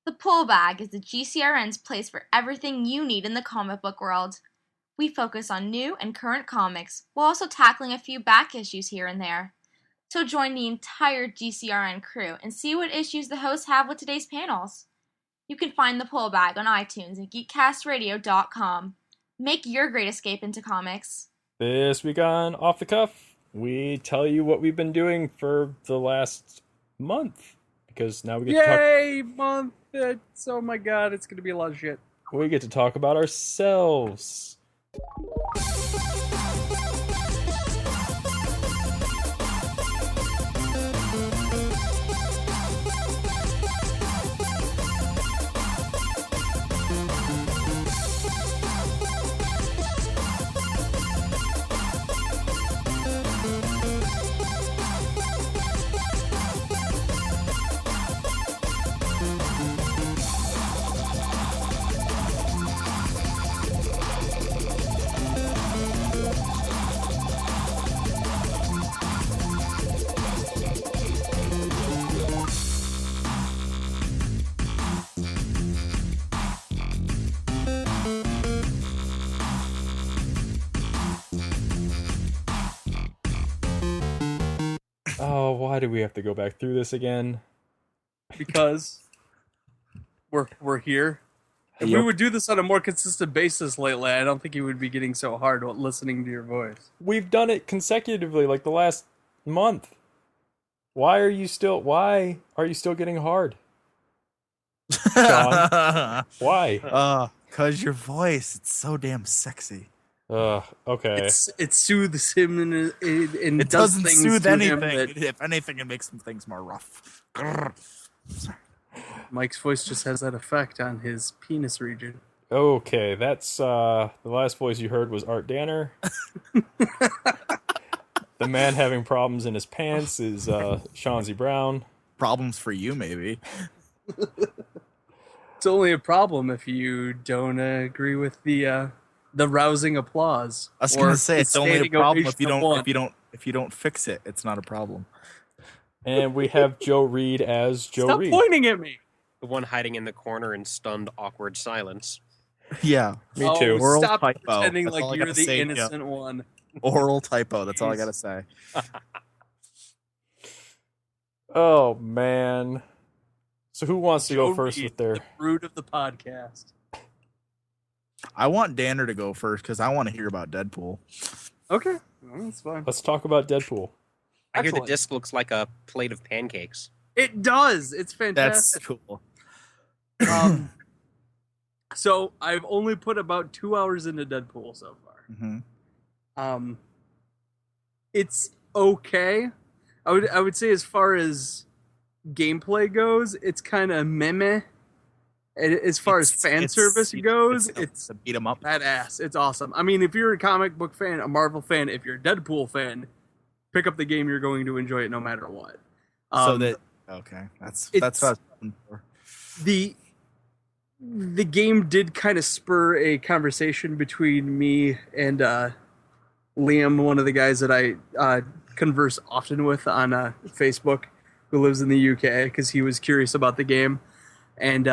The Pull Bag is the GCRN's place for everything you need in the comic book world. We focus on new and current comics, while also tackling a few back issues here and there. So join the entire GCRN crew and see what issues the hosts have with today's panels. You can find the Pull Bag on iTunes and geekcastradio.com. Make your great escape into comics. This week on Off the Cuff, we tell you what we've been doing for the last month. Because now we get to talk... Yay, month! Oh my god, it's gonna be a lot of shit. We get to talk about ourselves. Oh, why do we have to go back through this again? Because we're here. If we would do this on a more consistent basis lately, I don't think you would be getting so hard listening to your voice. We've done it consecutively, like the last month. Why are you still getting hard? John, why? 'Cause your voice, it's so damn sexy. Okay. It soothes him and It does doesn't things soothe to him anything. that If anything, it makes some things more rough. Mike's voice just has that effect on his penis region. Okay, that's the last voice you heard was Art Danner. The man having problems in his pants is Chauncey Brown. Problems for you, maybe. It's only a problem if you don't agree with the rousing applause. I was gonna say the it's only a standing problem if ovation of you don't fix it. It's not a problem. And we have Joe Reed as Joe Stop Reed. pointing at me. The one hiding in the corner in stunned, awkward silence. Yeah, Me too. Oral Stop typo. pretending That's all I like you're gotta the say, innocent one. oral typo. That's all I Jeez. gotta say. Oh man. So who wants to go first Reed, with their... the brood of the podcast? I want Danner to go first because I want to hear about Deadpool. Okay, well, that's fine. Let's talk about Deadpool. I hear the Excellent. disc looks like a plate of pancakes. It does. It's That's fantastic. cool. So I've only put about 2 hours into Deadpool so far. Mm-hmm. It's okay. I would say as far as gameplay goes, it's kind of meh. As far as fan service goes, it's a beat 'em up. badass. It's awesome. I mean, if you're a comic book fan, a Marvel fan, if you're a Deadpool fan, pick up the game. You're going to enjoy it no matter what. That's what I was hoping for. The game did kind of spur a conversation between me and Liam, one of the guys that I converse often with on Facebook, who lives in the UK, because he was curious about the game. And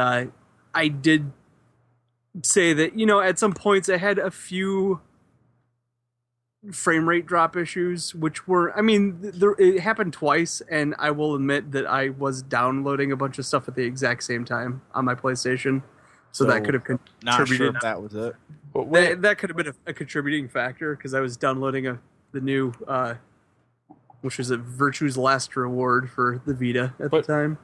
I did say that, at some points I had a few frame rate drop issues, which were, it happened twice, and I will admit that I was downloading a bunch of stuff at the exact same time on my PlayStation. So that could have Not contributed. sure if that was it. But wait, That could have been a contributing factor, because I was downloading the new, which was a Virtue's Last Reward for the Vita at the time.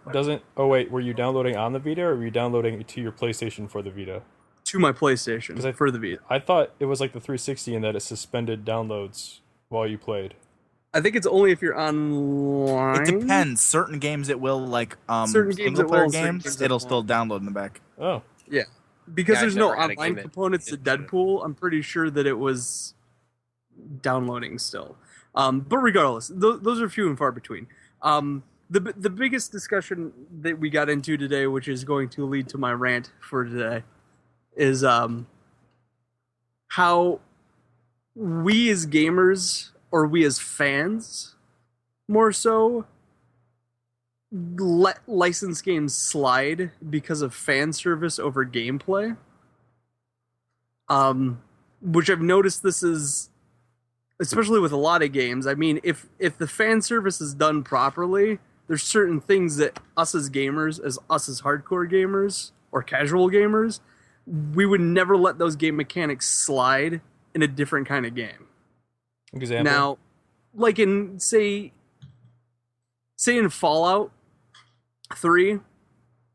were you downloading on the Vita or were you downloading it to your PlayStation for the Vita? To my PlayStation for the Vita. I thought it was like the 360 in that it suspended downloads while you played. I think it's only if you're online. It depends. Certain games it will, like Certain games single it player will, certain games, games it it'll won't. still download in the back. Oh. Yeah. Because Yeah, there's I've no never had a online game that components to did that. Deadpool, I'm pretty sure that it was downloading still. But regardless, those are few and far between. The biggest discussion that we got into today, which is going to lead to my rant for today, is how we as gamers, or we as fans, more so, let licensed games slide because of fan service over gameplay. Which I've noticed this is, especially with a lot of games. I mean, if the fan service is done properly, there's certain things that us as gamers, as hardcore gamers or casual gamers, we would never let those game mechanics slide in a different kind of game. Example. Now, like in say in Fallout 3,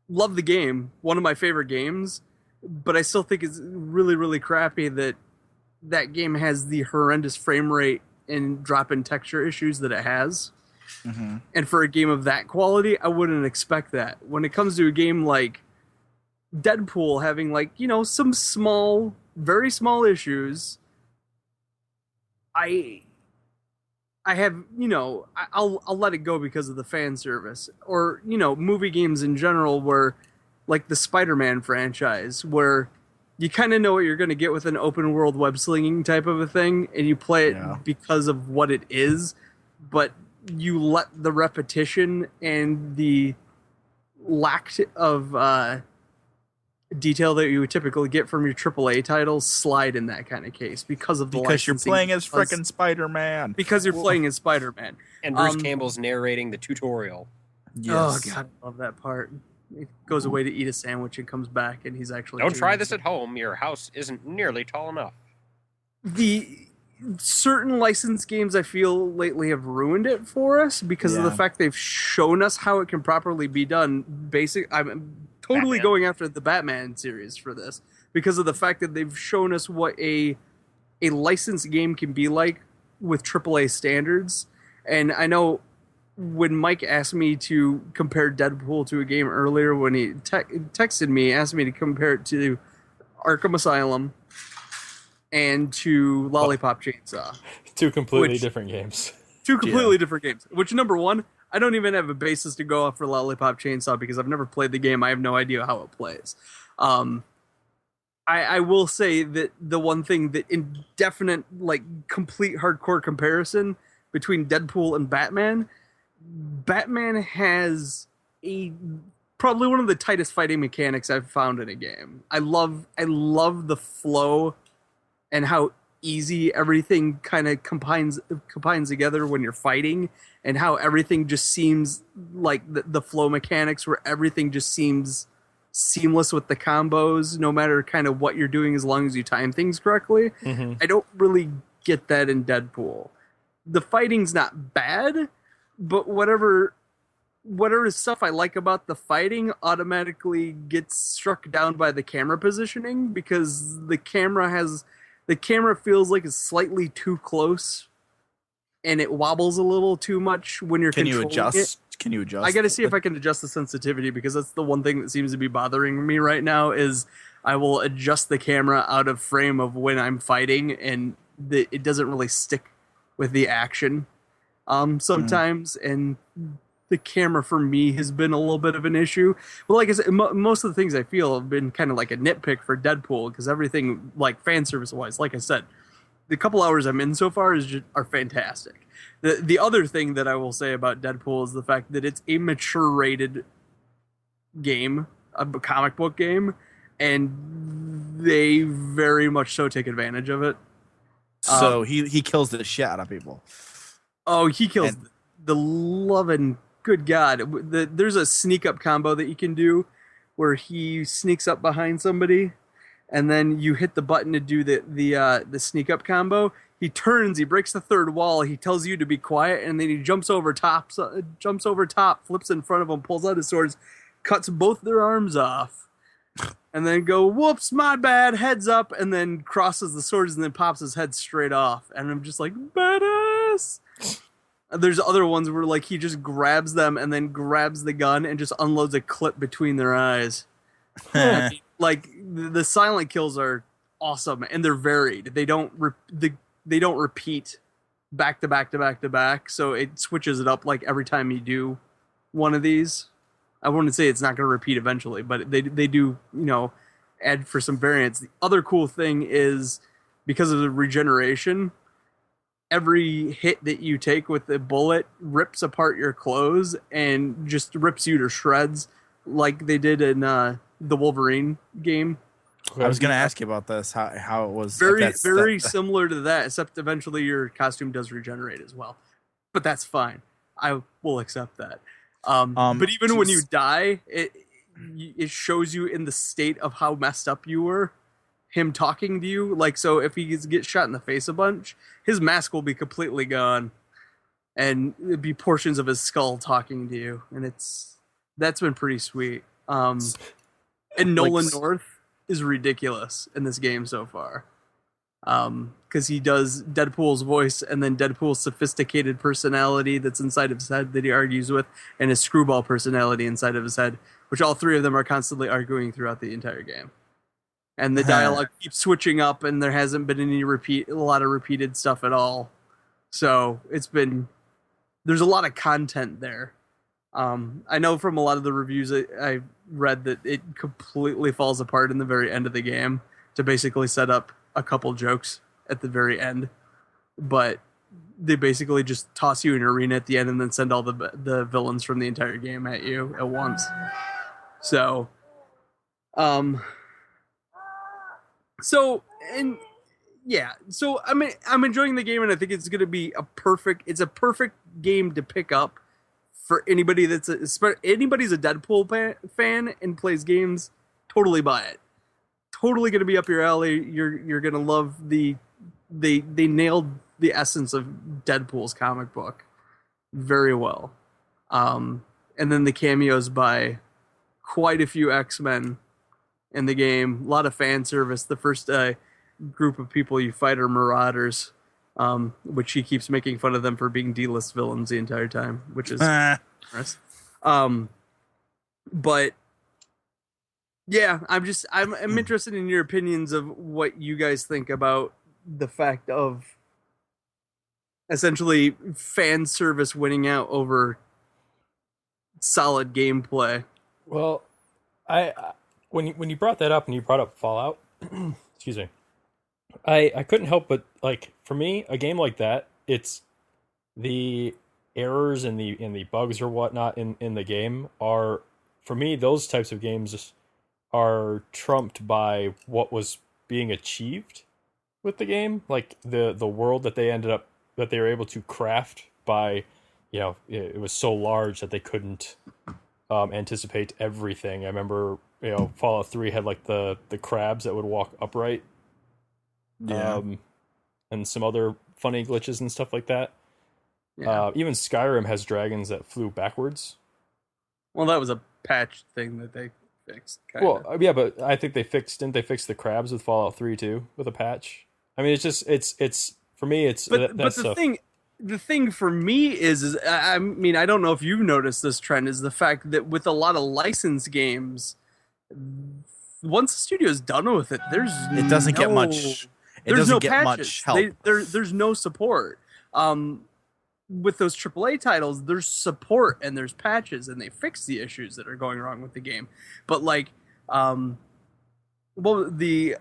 love the game, one of my favorite games, but I still think it's really, really crappy that game has the horrendous frame rate and drop-in texture issues that it has. Mm-hmm. And for a game of that quality, I wouldn't expect that. When it comes to a game like Deadpool having, like, you know, some small, very small issues, I have, you know, I'll let it go because of the fan service. Or, you know, movie games in general where, like the Spider-Man franchise, where you kind of know what you're going to get with an open world web slinging type of a thing, and you play it because of what it is, but you let the repetition and the lack of detail that you would typically get from your AAA titles slide in that kind of case because of the because you're playing as frickin' Spider-Man. Because you're playing as Spider-Man. And Bruce Campbell's narrating the tutorial. Yes. Oh god, I love that part. He goes away to eat a sandwich and comes back and he's actually... Don't try this at home. Your house isn't nearly tall enough. The certain licensed games I feel lately have ruined it for us because of the fact they've shown us how it can properly be done. I'm totally going after the Batman series for this because of the fact that they've shown us what a licensed game can be like with AAA standards. And I know when Mike asked me to compare Deadpool to a game earlier, when he texted me, asked me to compare it to Arkham Asylum and to Lollipop Chainsaw. Two completely different games. Two completely different games. Which, number one, I don't even have a basis to go off for Lollipop Chainsaw because I've never played the game. I have no idea how it plays. I will say that the one thing that in definite, like, complete hardcore comparison between Deadpool and Batman has probably one of the tightest fighting mechanics I've found in a game. I love the flow and how easy everything kind of combines together when you're fighting, and how everything just seems like the flow mechanics where everything just seems seamless with the combos, no matter kind of what you're doing as long as you time things correctly. Mm-hmm. I don't really get that in Deadpool. The fighting's not bad, but whatever stuff I like about the fighting automatically gets struck down by the camera positioning because the camera feels like it's slightly too close and it wobbles a little too much when you're controlling it. Can you adjust? I got to see if I can adjust the sensitivity because that's the one thing that seems to be bothering me right now is I will adjust the camera out of frame of when I'm fighting and it doesn't really stick with the action sometimes, and the camera for me has been a little bit of an issue. Well, like I said, most of the things I feel have been kind of like a nitpick for Deadpool because everything, like fan service wise, like I said, the couple hours I'm in so far are fantastic. The other thing that I will say about Deadpool is the fact that it's a mature rated game, a comic book game, and they very much so take advantage of it. So he kills the shit out of people. Oh, he kills the loving, good God. There's a sneak up combo that you can do where he sneaks up behind somebody and then you hit the button to do the sneak up combo. He turns, he breaks the third wall, he tells you to be quiet, and then he jumps over top, flips in front of him, pulls out his swords, cuts both their arms off, and then go, whoops, my bad, heads up, and then crosses the swords and then pops his head straight off. And I'm just like, badass! There's other ones where like he just grabs them and then grabs the gun and just unloads a clip between their eyes. I mean, like the silent kills are awesome and they're varied. They don't repeat back to back to back to back, so it switches it up like every time you do one of these. I wouldn't say it's not going to repeat eventually, but they do, add for some variance. The other cool thing is because of the regeneration, every hit that you take with the bullet rips apart your clothes and just rips you to shreds, like they did in the Wolverine game. I was going to ask you about this, how it was. Very similar to that, except eventually your costume does regenerate as well. But that's fine. I will accept that. But even when you die, it shows you in the state of how messed up you were. Him talking to you, like, so if he gets shot in the face a bunch, his mask will be completely gone, and it'd be portions of his skull talking to you, and that's been pretty sweet. And Nolan North is ridiculous in this game so far, because he does Deadpool's voice and then Deadpool's sophisticated personality that's inside of his head that he argues with, and his screwball personality inside of his head, which all three of them are constantly arguing throughout the entire game. And the dialogue keeps switching up, and there hasn't been a lot of repeated stuff at all. So there's a lot of content there. I know from a lot of the reviews I read that it completely falls apart in the very end of the game to basically set up a couple jokes at the very end. But they basically just toss you in an arena at the end and then send all the villains from the entire game at you at once. So, So I mean, I'm enjoying the game, and I think it's going to be a perfect game to pick up for anybody anybody's a Deadpool fan and plays games. Totally buy it. Totally going to be up your alley. You're going to love they nailed the essence of Deadpool's comic book very well. And then the cameos by quite a few X-Men in the game, a lot of fan service. The first group of people you fight are Marauders, which he keeps making fun of them for being D-list villains the entire time, which is nice. But yeah, I'm interested in your opinions of what you guys think about the fact of essentially fan service winning out over solid gameplay. Well, when you brought that up and you brought up Fallout, excuse me, I couldn't help but, like, for me, a game like that, it's the errors and the bugs or whatnot in the game are, for me, those types of games are trumped by what was being achieved with the game, like the world that they were able to craft by, it was so large that they couldn't anticipate everything. I remember, Fallout 3 had like the crabs that would walk upright. Yeah. And some other funny glitches and stuff like that. Yeah. Even Skyrim has dragons that flew backwards. Well, that was a patch thing that they fixed. Well, yeah, but I think didn't they fix the crabs with Fallout 3 too, with a patch? I mean, it's for me, it's but the thing for me is I mean, I don't know if you've noticed this trend, is the fact that with a lot of licensed games, once the studio's done with it, it doesn't get much. It doesn't get much help. There's no support. With those AAA titles, there's support and there's patches, and they fix the issues that are going wrong with the game. But like, the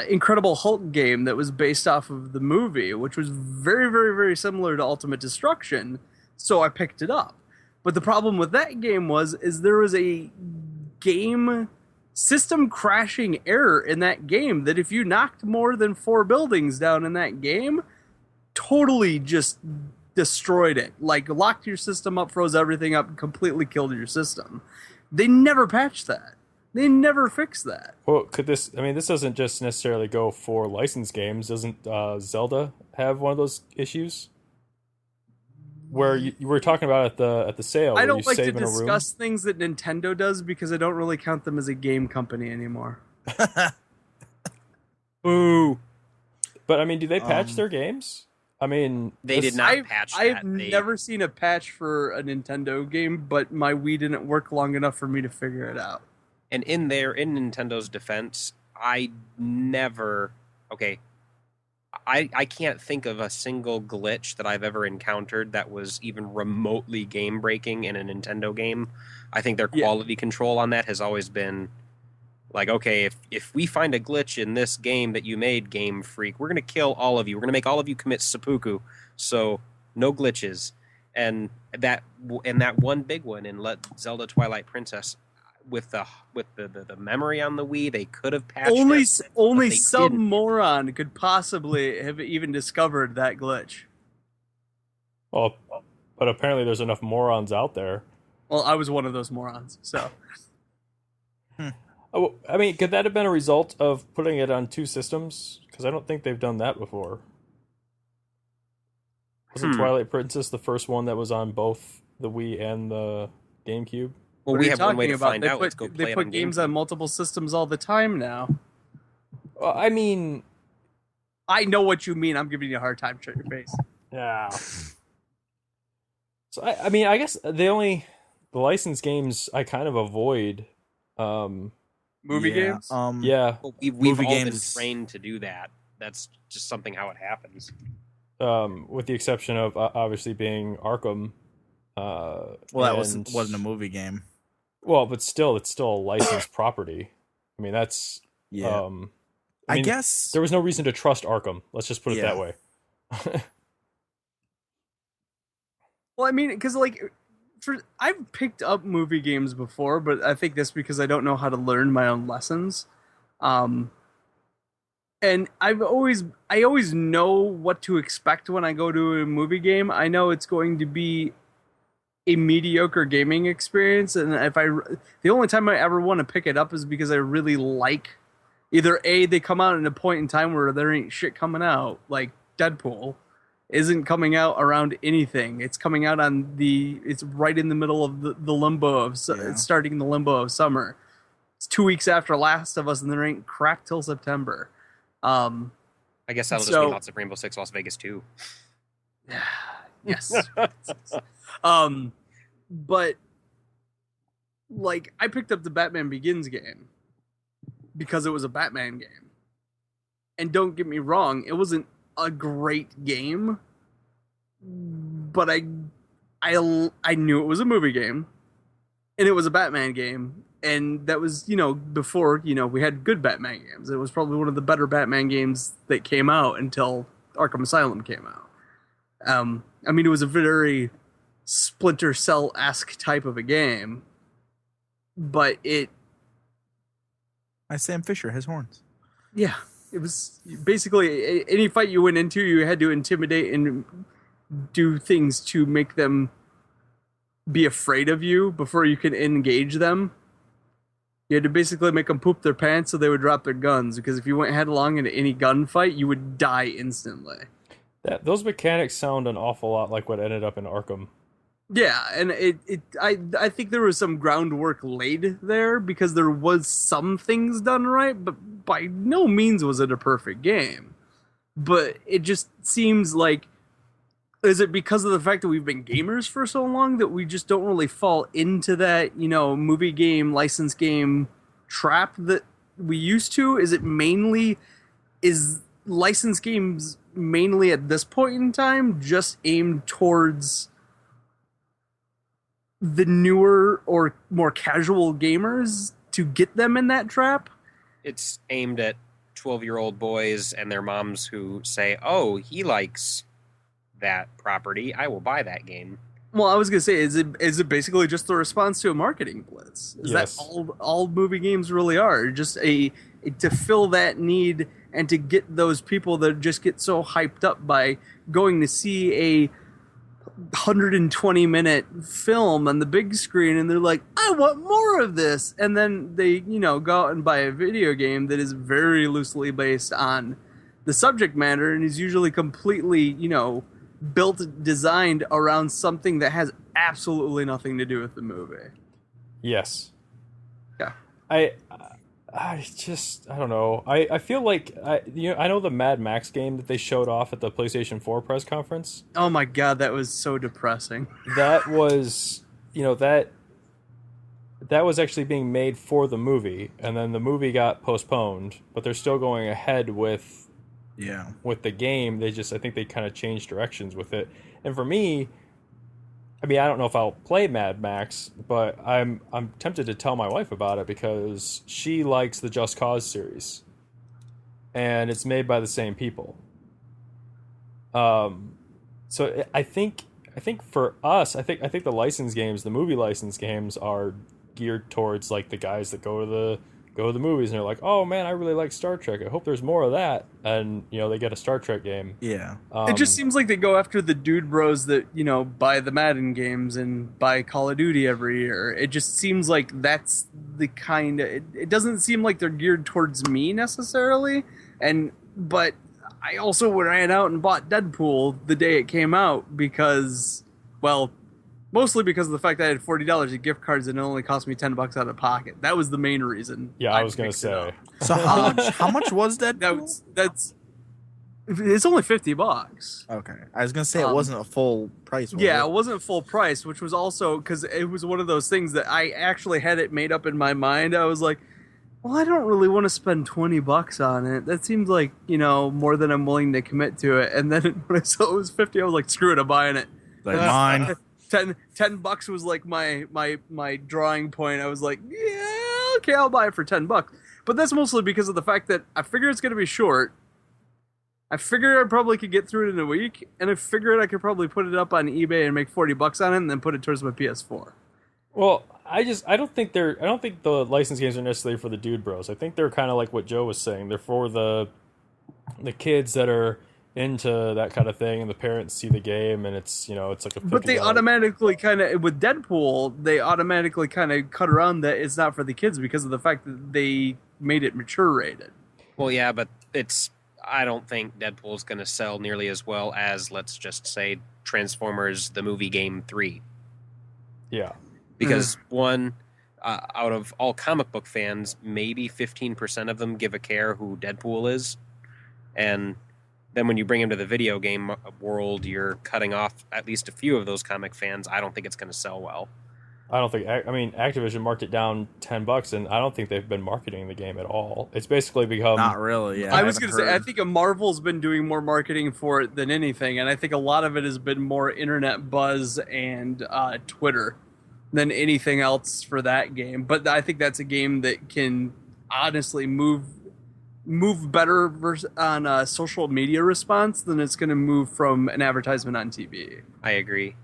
Incredible Hulk game that was based off of the movie, which was very, very, very similar to Ultimate Destruction, so I picked it up. But the problem with that game is there was a game system crashing error in that game that if you knocked more than 4 buildings down in that game, totally just destroyed it. Like, locked your system up, froze everything up, and completely killed your system. They never patched that. They never fixed that. Well, this doesn't just necessarily go for licensed games. Doesn't Zelda have one of those issues? Where you were talking about at the sale. I don't like to discuss things that Nintendo does because I don't really count them as a game company anymore. Ooh. But I mean, do they patch their games? I mean, they did not patch that. I've never seen a patch for a Nintendo game, but my Wii didn't work long enough for me to figure it out. And in Nintendo's defense, I can't think of a single glitch that I've ever encountered that was even remotely game-breaking in a Nintendo game. I think their quality control on that has always been, Like, okay, if we find a glitch in this game that you made, Game Freak, we're gonna kill all of you. We're gonna make all of you commit seppuku. So no glitches. And that one big one in Zelda Twilight Princess with the memory on the Wii, they could have patched it. Only they some didn't. moron could possibly have even discovered that glitch. Well, but apparently there's enough morons out there. Well, I was one of those morons, so. Oh, I mean, could that have been a result of putting it on 2 systems? Because I don't think they've done that before. Wasn't Twilight Princess the first one that was on both the Wii and the GameCube? Well, we have one way to find out. Let's go play They it put on games GameCube. on multiple systems all the time now. Well, I mean, I know what you mean. I'm giving you a hard time. Shut your face. yeah. So I mean, I guess the licensed games I kind of avoid. Movie games? Yeah. Well, we've Movie all games. been trained to do that. That's just something how it happens. With the exception of obviously being Arkham. Well, that and- wasn't a movie game. Well, but still, it's still a licensed property. I mean, that's Yeah. I mean, guess there was no reason to trust Arkham. Let's just put it Yeah. that way. Well, I mean, because I've picked up movie games before, but I think that's because I don't know how to learn my own lessons. And I always know what to expect when I go to a movie game. I know it's going to be a mediocre gaming experience, and the only time I ever want to pick it up is because I really like either they come out at a point in time where there ain't shit coming out, like Deadpool isn't coming out around anything. It's coming out it's right in the middle of the limbo of it's starting the limbo of summer. It's 2 weeks after Last of Us, and there ain't crap till September. I guess that'll just mean lots of Rainbow Six Las Vegas too. Yes. But like I picked up the Batman Begins game because it was a Batman game. And don't get me wrong, it wasn't a great game, but I knew it was a movie game and it was a Batman game, and that was, before, we had good Batman games. It was probably one of the better Batman games that came out until Arkham Asylum came out. I mean, it was a very Splinter Cell-esque type of a game, but Sam Fisher has horns. Yeah, it was basically any fight you went into, you had to intimidate and do things to make them be afraid of you before you could engage them. You had to basically make them poop their pants so they would drop their guns, because if you went headlong into any gunfight, you would die instantly. Those mechanics sound an awful lot like what ended up in Arkham. Yeah, and I think there was some groundwork laid there because there was some things done right, but by no means was it a perfect game. But it just seems like, is it because of the fact that we've been gamers for so long that we just don't really fall into that, movie game, licensed game trap that we used to? Is licensed games mainly at this point in time just aimed towards the newer or more casual gamers to get them in that trap? It's aimed at 12-year-old boys and their moms who say, "Oh, he likes that property. I will buy that game." Well, I was gonna say, is it basically just the response to a marketing blitz? Is Yes. that all movie games really are? Just to fill that need and to get those people that just get so hyped up by going to see a 120-minute film on the big screen, and they're like, I want more of this, and then they go out and buy a video game that is very loosely based on the subject matter and is usually completely designed around something that has absolutely nothing to do with the movie. Yes. Yeah. I don't know. I feel like I know the Mad Max game that they showed off at the PlayStation 4 press conference. Oh my god, that was so depressing. That was, that was actually being made for the movie, and then the movie got postponed, but they're still going ahead with the game. I think they kind of changed directions with it. And for me, I mean, I don't know if I'll play Mad Max, but I'm tempted to tell my wife about it because she likes the Just Cause series, and it's made by the same people. So I think for us, I think the license games, the movie license games, are geared towards like the guys that go to the movies and they're like, oh man, I really like Star Trek. I hope there's more of that, and they get a Star Trek game. Yeah. It just seems like they go after the dude bros that, buy the Madden games and buy Call of Duty every year. It just seems like that's the kind of... It doesn't seem like they're geared towards me necessarily. But I also ran out and bought Deadpool the day it came out because, well, mostly because of the fact that I had $40 of gift cards and it only cost me $10 out of pocket. That was the main reason. Yeah, I was gonna say. So how much was that? It's only $50. Okay, I was gonna say it wasn't a full price. Yeah, it wasn't full price, which was also because it was one of those things that I actually had it made up in my mind. I was like, well, I don't really want to spend $20 on it. That seems like, more than I'm willing to commit to it. And then when I saw it was 50, I was like, screw it, I'm buying it. Like mine. $10 was like my drawing point. I was like, yeah, okay, I'll buy it for $10. But that's mostly because of the fact that I figure it's going to be short. I figure I probably could get through it in a week, and I figured I could probably put it up on eBay and make $40 on it, and then put it towards my PS4. Well, I don't think the license games are necessarily for the dude bros. I think they're kind of like what Joe was saying. They're for the kids that are into that kind of thing, and the parents see the game, and it's it's like a. But they automatically kind of with Deadpool, they automatically kind of cut around that it's not for the kids because of the fact that they made it mature rated. Well, yeah, but I don't think Deadpool's going to sell nearly as well as, let's just say, Transformers the movie game 3. Yeah. Because one, out of all comic book fans, maybe 15% of them give a care who Deadpool is. And then when you bring him to the video game world, you're cutting off at least a few of those comic fans. I don't think it's going to sell well. I don't think. I mean, Activision marked it down $10, and I don't think they've been marketing the game at all. It's basically become Not really. Yeah, I was going to say, I think Marvel's been doing more marketing for it than anything, and I think a lot of it has been more internet buzz and Twitter than anything else for that game. But I think that's a game that can honestly move better on social media response than it's going to move from an advertisement on TV. I agree.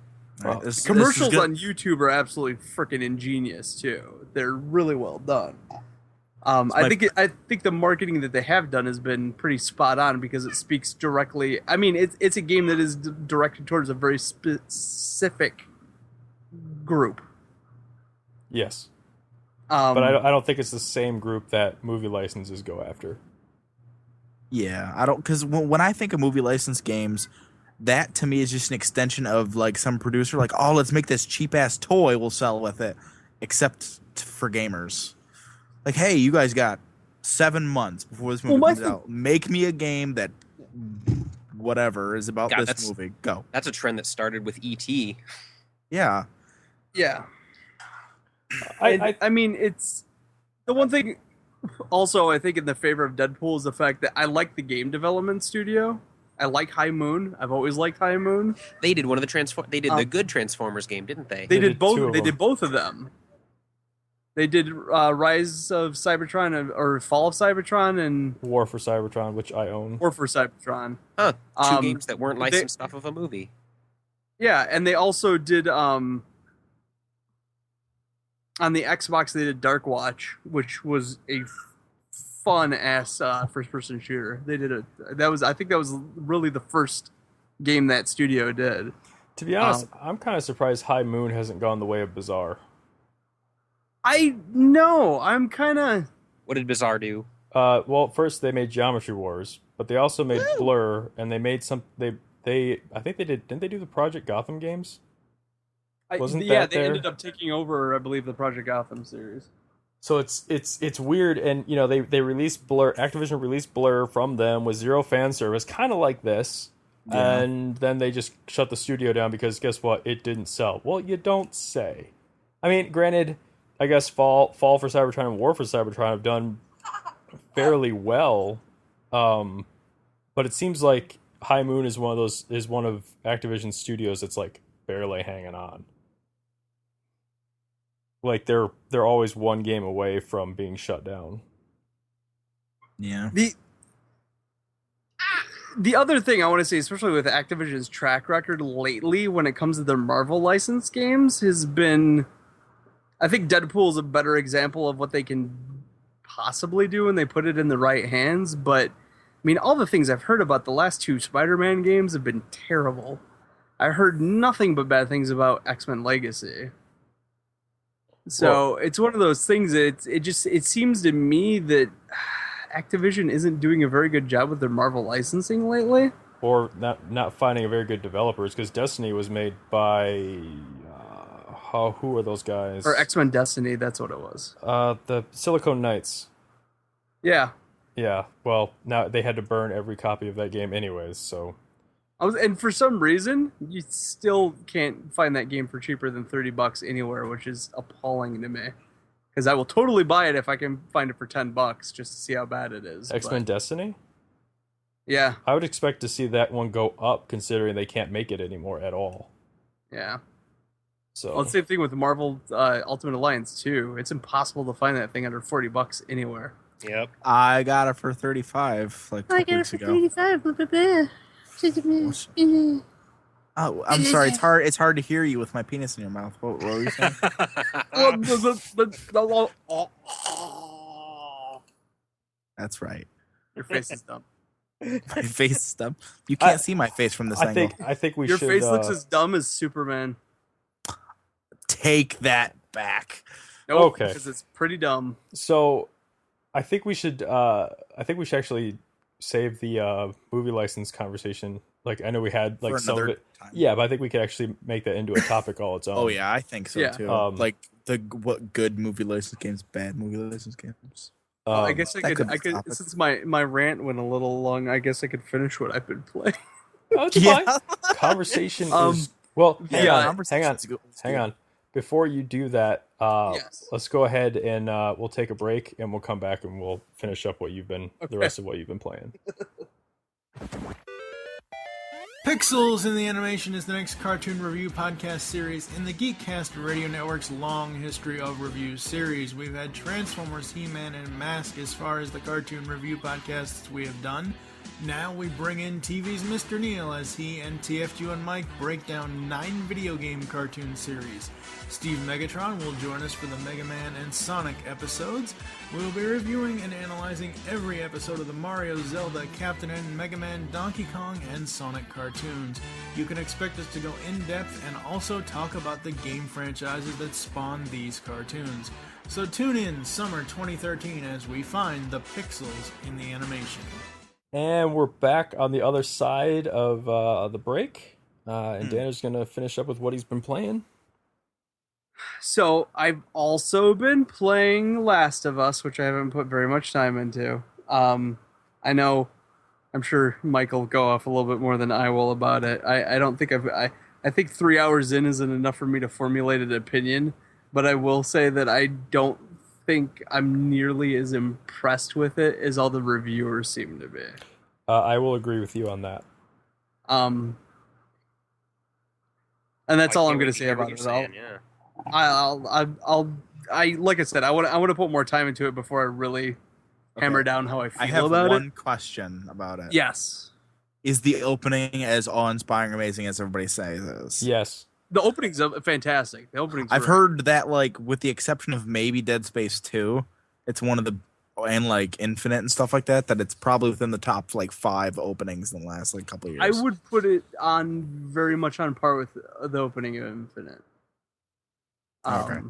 Well, Commercials on YouTube are absolutely freaking ingenious too. They're really well done. I think the marketing that they have done has been pretty spot on because it speaks directly. I mean, it's a game that is directed towards a very specific group. Yes, but I don't think it's the same group that movie licenses go after. Yeah, I don't, because when I think of movie license games, that to me is just an extension of like some producer like, oh, let's make this cheap ass toy we'll sell with it, except for gamers. Like, hey, you guys got 7 months before this movie comes out. Make me a game that whatever is about this movie. Go. That's a trend that started with E.T. Yeah. Yeah. I mean, it's the one thing. Also, I think in the favor of Deadpool is the fact that I like the game development studio. I like High Moon. I've always liked High Moon. They did one of the They did the good Transformers game, didn't they? They did both. They did both of them. They did Rise of Cybertron or Fall of Cybertron and War for Cybertron, which I own. War for Cybertron. Huh. Two games that weren't licensed off of a movie. Yeah, and they also did on the Xbox. They did Dark Watch, which was a fun ass first-person shooter. They did I think that was really the first game that studio did. To be honest, I'm kind of surprised High Moon hasn't gone the way of Bizarre. I know. I'm kind of. What did Bizarre do? Well, first they made Geometry Wars, but they also made Blur, and they made some. I think they did. Didn't they do the Project Gotham games? They ended up taking over, I believe, the Project Gotham series. So it's weird, and they released Blur. Activision released Blur from them with zero fan service, kind of like this, and then they just shut the studio down because guess what? It didn't sell. Well, you don't say. I mean, granted, I guess Fall for Cybertron and War for Cybertron have done fairly well, but it seems like High Moon is one of Activision studios that's like barely hanging on. Like they're always one game away from being shut down. Yeah. The other thing I want to say, especially with Activision's track record lately when it comes to their Marvel licensed games, has been, I think Deadpool is a better example of what they can possibly do when they put it in the right hands. But I mean, all the things I've heard about the last 2 Spider-Man games have been terrible. I heard nothing but bad things about X-Men Legacy. So it's one of those things that it seems to me that Activision isn't doing a very good job with their Marvel licensing lately. Or not finding a very good developers, because Destiny was made by who are those guys? Or X-Men Destiny, that's what it was. The Silicon Knights. Yeah. Yeah. Well, now they had to burn every copy of that game anyways, so And for some reason, you still can't find that game for cheaper than $30 anywhere, which is appalling to me. Because I will totally buy it if I can find it for $10 just to see how bad it is. X-Men but, Destiny? yeah, I would expect to see that one go up, considering they can't make it anymore at all. yeah. So Well, the same thing with Marvel Ultimate Alliance too. It's impossible to find that thing under $40 anywhere. Yep. I got it for 35 like 2 weeks ago. 35. Blah, blah, blah. Oh, I'm sorry. It's hard to hear you with my penis in your mouth. What were you saying? That's right. Your face is dumb. My face is dumb. You can't see my face from this angle. I think we Your should. face looks as dumb as Superman. Take that back. Nope, Okay. because it's pretty dumb. So, I think we should. I think we should actually save the movie license conversation. Like, I know we had like For some of another it. time. Yeah, but I think we could actually make that into a topic all its own. Oh yeah, I think so Yeah. too. Um, What good movie license games, bad movie license games. I guess I that could. could be I could. topic. Since my rant went a little long, I guess I could finish what I've been playing. Oh, it's Yeah. fine. Conversation Um, is well. yeah, Hang on. conversation's good. Hang on. Before you do that, Yes. let's go ahead and we'll take a break, and we'll come back and we'll finish up what you've been the Okay. rest of what you've been playing. Pixels in the Animation is the next cartoon review podcast series in the Geekcast Radio Network's long history of review series. We've had Transformers, He-Man, and Mask as far as the cartoon review podcasts we have done. Now we bring in TV's Mr. Neil as he and TFG and Mike break down 9 video game cartoon series. Steve Megatron will join us for the Mega Man and Sonic episodes. We will be reviewing and analyzing every episode of the Mario, Zelda, Captain N, Mega Man, Donkey Kong, and Sonic cartoons. You can expect us to go in depth and also talk about the game franchises that spawn these cartoons. So tune in summer 2013 as we find the pixels in the animation. And we're back on the other side of the break, and Dana's gonna finish up with what he's been playing. So I've also been playing Last of Us, which I haven't put very much time into. I know, I'm sure Mike will go off a little bit more than I will about it. I don't think I think 3 hours in isn't enough for me to formulate an opinion, but I will say that I don't think I'm nearly as impressed with it as all the reviewers seem to be. I will agree with you on that. And that's all I'm going to say about it. Like I said, I want to put more time into it before I really hammer down how I feel I have about one it. question about it. Yes, Is the opening as awe-inspiring, amazing as everybody says it is? Yes. the opening's fantastic. The opening's I've great. heard that, like, with the exception of maybe Dead Space 2, it's one of the, and like Infinite and stuff like that, that it's probably within the top like 5 openings in the last like couple of years. I would put it on very much on par with the opening of Infinite. Okay.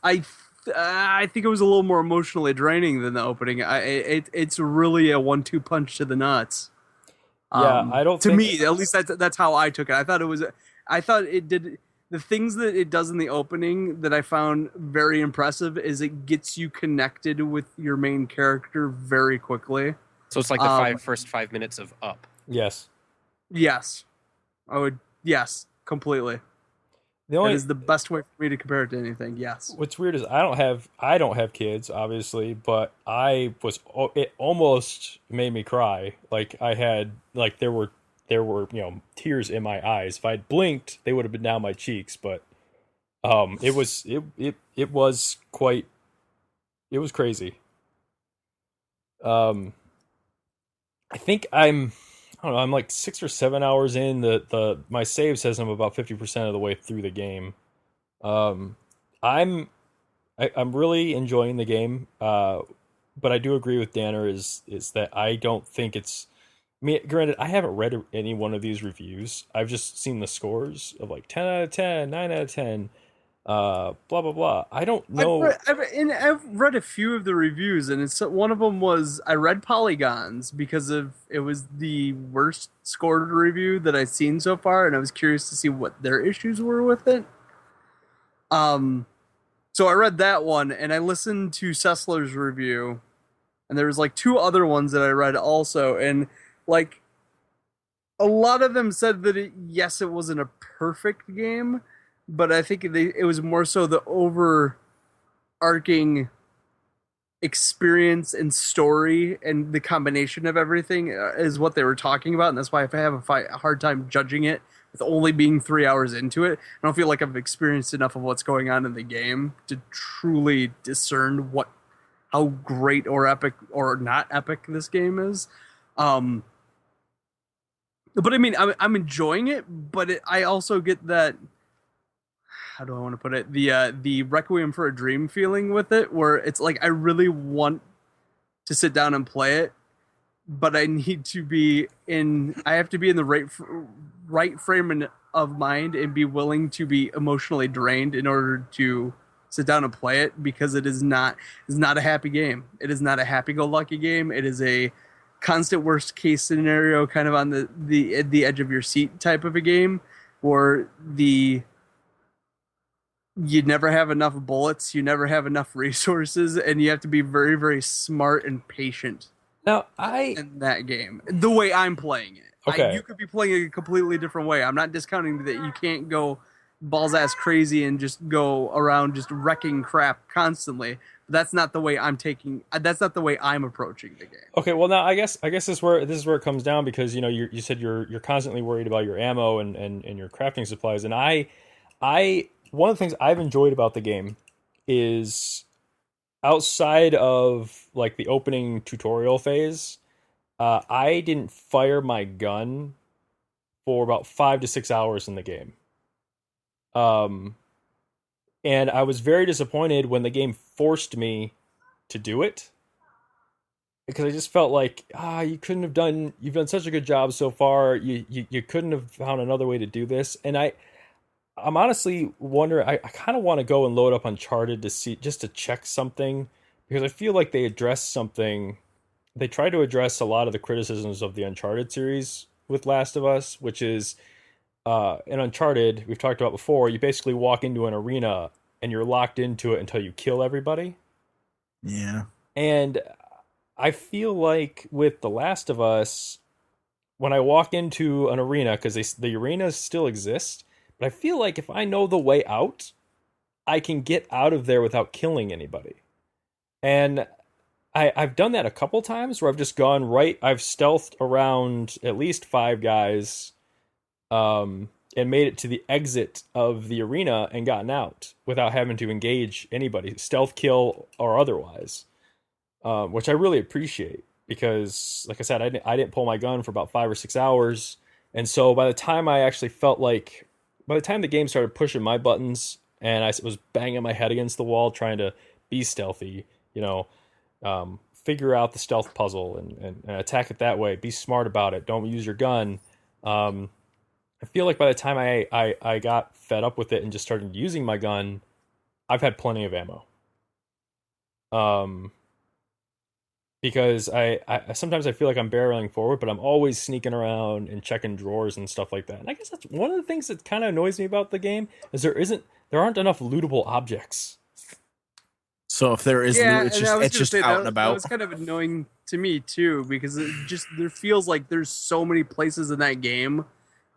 I think it was a little more emotionally draining than the opening. It's really a 1-2 punch to the nuts. Yeah, I don't To think- me, at least that's how I took it. I thought it did the things that it does in the opening that I found very impressive is it gets you connected with your main character very quickly. So it's like the first 5 minutes of Up. Yes. Yes. Yes, completely. The That only is the best way for me to compare it to anything. Yes. what's weird is I don't have kids, obviously, but it almost made me cry. Like I had, like, there were there were, you know, tears in my eyes. If I'd blinked, they would have been down my cheeks. But it was quite, it was crazy. I think I don't know, I'm like 6 or 7 hours in. My save says I'm about 50% of the way through the game. Um, I'm I'm really enjoying the game. But I do agree with Danner is that I don't think it's. I mean, granted, I haven't read any one of these reviews. I've just seen the scores of like 10 out of 10, 9 out of 10, blah blah blah. I don't know. I've read a few of the reviews, and it's one of them was I read Polygons because it was the worst scored review that I've seen so far, and I was curious to see what their issues were with it. So I read that one, and I listened to Sessler's review, and there was like two other ones that I read also, and like a lot of them said that yes, it wasn't a perfect game, but I think it was more so the overarching experience and story and the combination of everything is what they were talking about, and that's why I have a hard time judging it with only being 3 hours into it. I don't feel like I've experienced enough of what's going on in the game to truly discern how great or epic or not epic this game is. But I mean, I'm enjoying it, but I also get that. How do I want to put it? The Requiem for a Dream feeling with it, where it's like I really want to sit down and play it, but I need to be in. I have to be in the right frame of mind and be willing to be emotionally drained in order to sit down and play it, because it's not a happy game. It is not a happy-go-lucky game. It is a constant worst case scenario, kind of on the edge of your seat type of a game, where you never have enough bullets, you never have enough resources, and you have to be very, very smart and patient. Now, in that game, the way I'm playing it. Okay. You could be playing it a completely different way. I'm not discounting that you can't go balls ass crazy and just go around just wrecking crap constantly. That's not the way that's not the way I'm approaching the game. Okay, well now I guess this is where it comes down, because you know you said you're constantly worried about your ammo and your crafting supplies, and I one of the things I've enjoyed about the game is outside of like the opening tutorial phase, I didn't fire my gun for about 5 to 6 hours in the game. And I was very disappointed when the game forced me to do it, because I just felt like, you've done such a good job so far. You couldn't have found another way to do this. And I'm honestly wondering, I kind of want to go and load up Uncharted to check something, because I feel like they addressed something. They tried to address a lot of the criticisms of the Uncharted series with Last of Us, which is, in Uncharted, we've talked about before, you basically walk into an arena and you're locked into it until you kill everybody. Yeah. And I feel like with The Last of Us, when I walk into an arena, because the arenas still exist, but I feel like if I know the way out, I can get out of there without killing anybody. And I've done that a couple times where I've just gone I've stealthed around at least 5 guys, and made it to the exit of the arena and gotten out without having to engage anybody, stealth kill or otherwise, which I really appreciate, because, like I said, I didn't pull my gun for about 5 or 6 hours, and so by the time the game started pushing my buttons and I was banging my head against the wall trying to be stealthy, figure out the stealth puzzle and attack it that way, be smart about it, don't use your gun. I feel like by the time I got fed up with it and just started using my gun, I've had plenty of ammo. Because I sometimes I feel like I'm barreling forward, but I'm always sneaking around and checking drawers and stuff like that. And I guess that's one of the things that kind of annoys me about the game, is there aren't enough lootable objects. So if there is loot, it's just out and about. That was kind of annoying to me too, because there feels like there's so many places in that game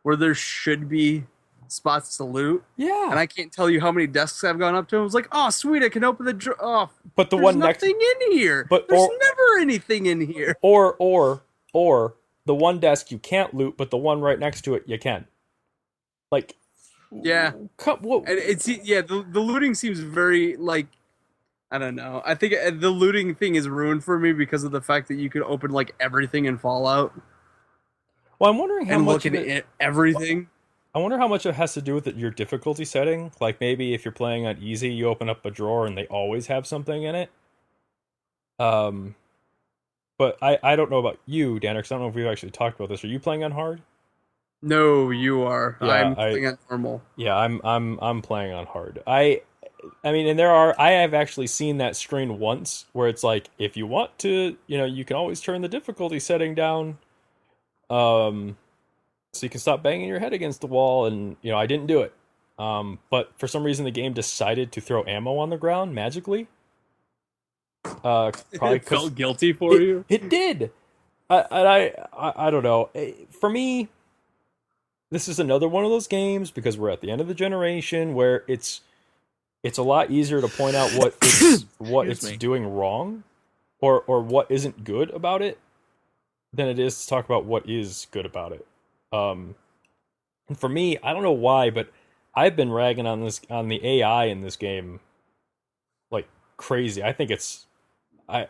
where there should be spots to loot. Yeah. And I can't tell you how many desks I've gone up to and was like, oh, sweet, I can open the drawer. Oh, but there's nothing in here. There's never anything in here. Or the one desk you can't loot, but the one right next to it you can. Like, Yeah. what? And the looting seems very like, I don't know. I think the looting thing is ruined for me because of the fact that you could open like everything in Fallout Well, I'm wondering how and much look of it, at everything. I wonder how much it has to do with your difficulty setting. Like maybe if you're playing on easy, you open up a drawer and they always have something in it. But I don't know about you, Danner, because I don't know if we've actually talked about this. Are you playing on hard? No, you are. Yeah, I'm playing on normal. Yeah, I'm playing on hard. I mean, and I have actually seen that screen once where it's like, if you want to, you can always turn the difficulty setting down, so you can stop banging your head against the wall. And I didn't do it, but for some reason the game decided to throw ammo on the ground magically. Probably It felt guilty for you. It did. I don't know. For me, this is another one of those games because we're at the end of the generation where it's a lot easier to point out what it's doing wrong or what isn't good about it than it is to talk about what is good about it. And for me, I don't know why, but I've been ragging on the AI in this game like crazy. I think it's I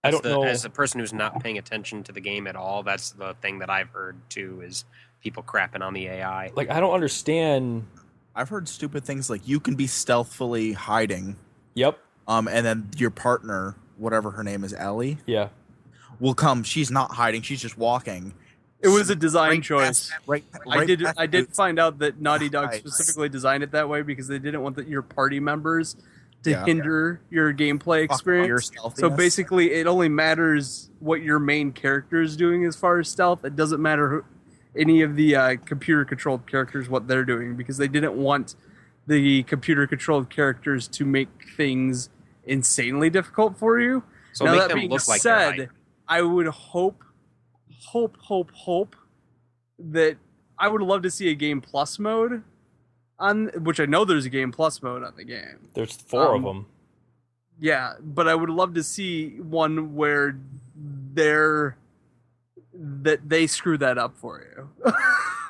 don't know. As a person who's not paying attention to the game at all, that's the thing that I've heard too, is people crapping on the AI. Like, I don't understand. I've heard stupid things like you can be stealthily hiding. Yep. And then your partner, whatever her name is, Ellie, Yeah. will come. She's not hiding. She's just walking. It was a design Right choice. past- I did find out that Naughty Dog Nice. specifically designed it that way because they didn't want your party members to Yeah. hinder your gameplay Your experience. So stealthiness. basically, it only matters what your main character is doing as far as stealth. It doesn't matter any of the computer-controlled characters what they're doing because they didn't want the computer-controlled characters to make things insanely difficult for you. So Now, make that them being look like they're hiding. said, I would hope that I would love to see a Game Plus mode on, which I know there's a Game Plus mode on the game. There's 4 of them. Yeah, but I would love to see one where they screw that up for you.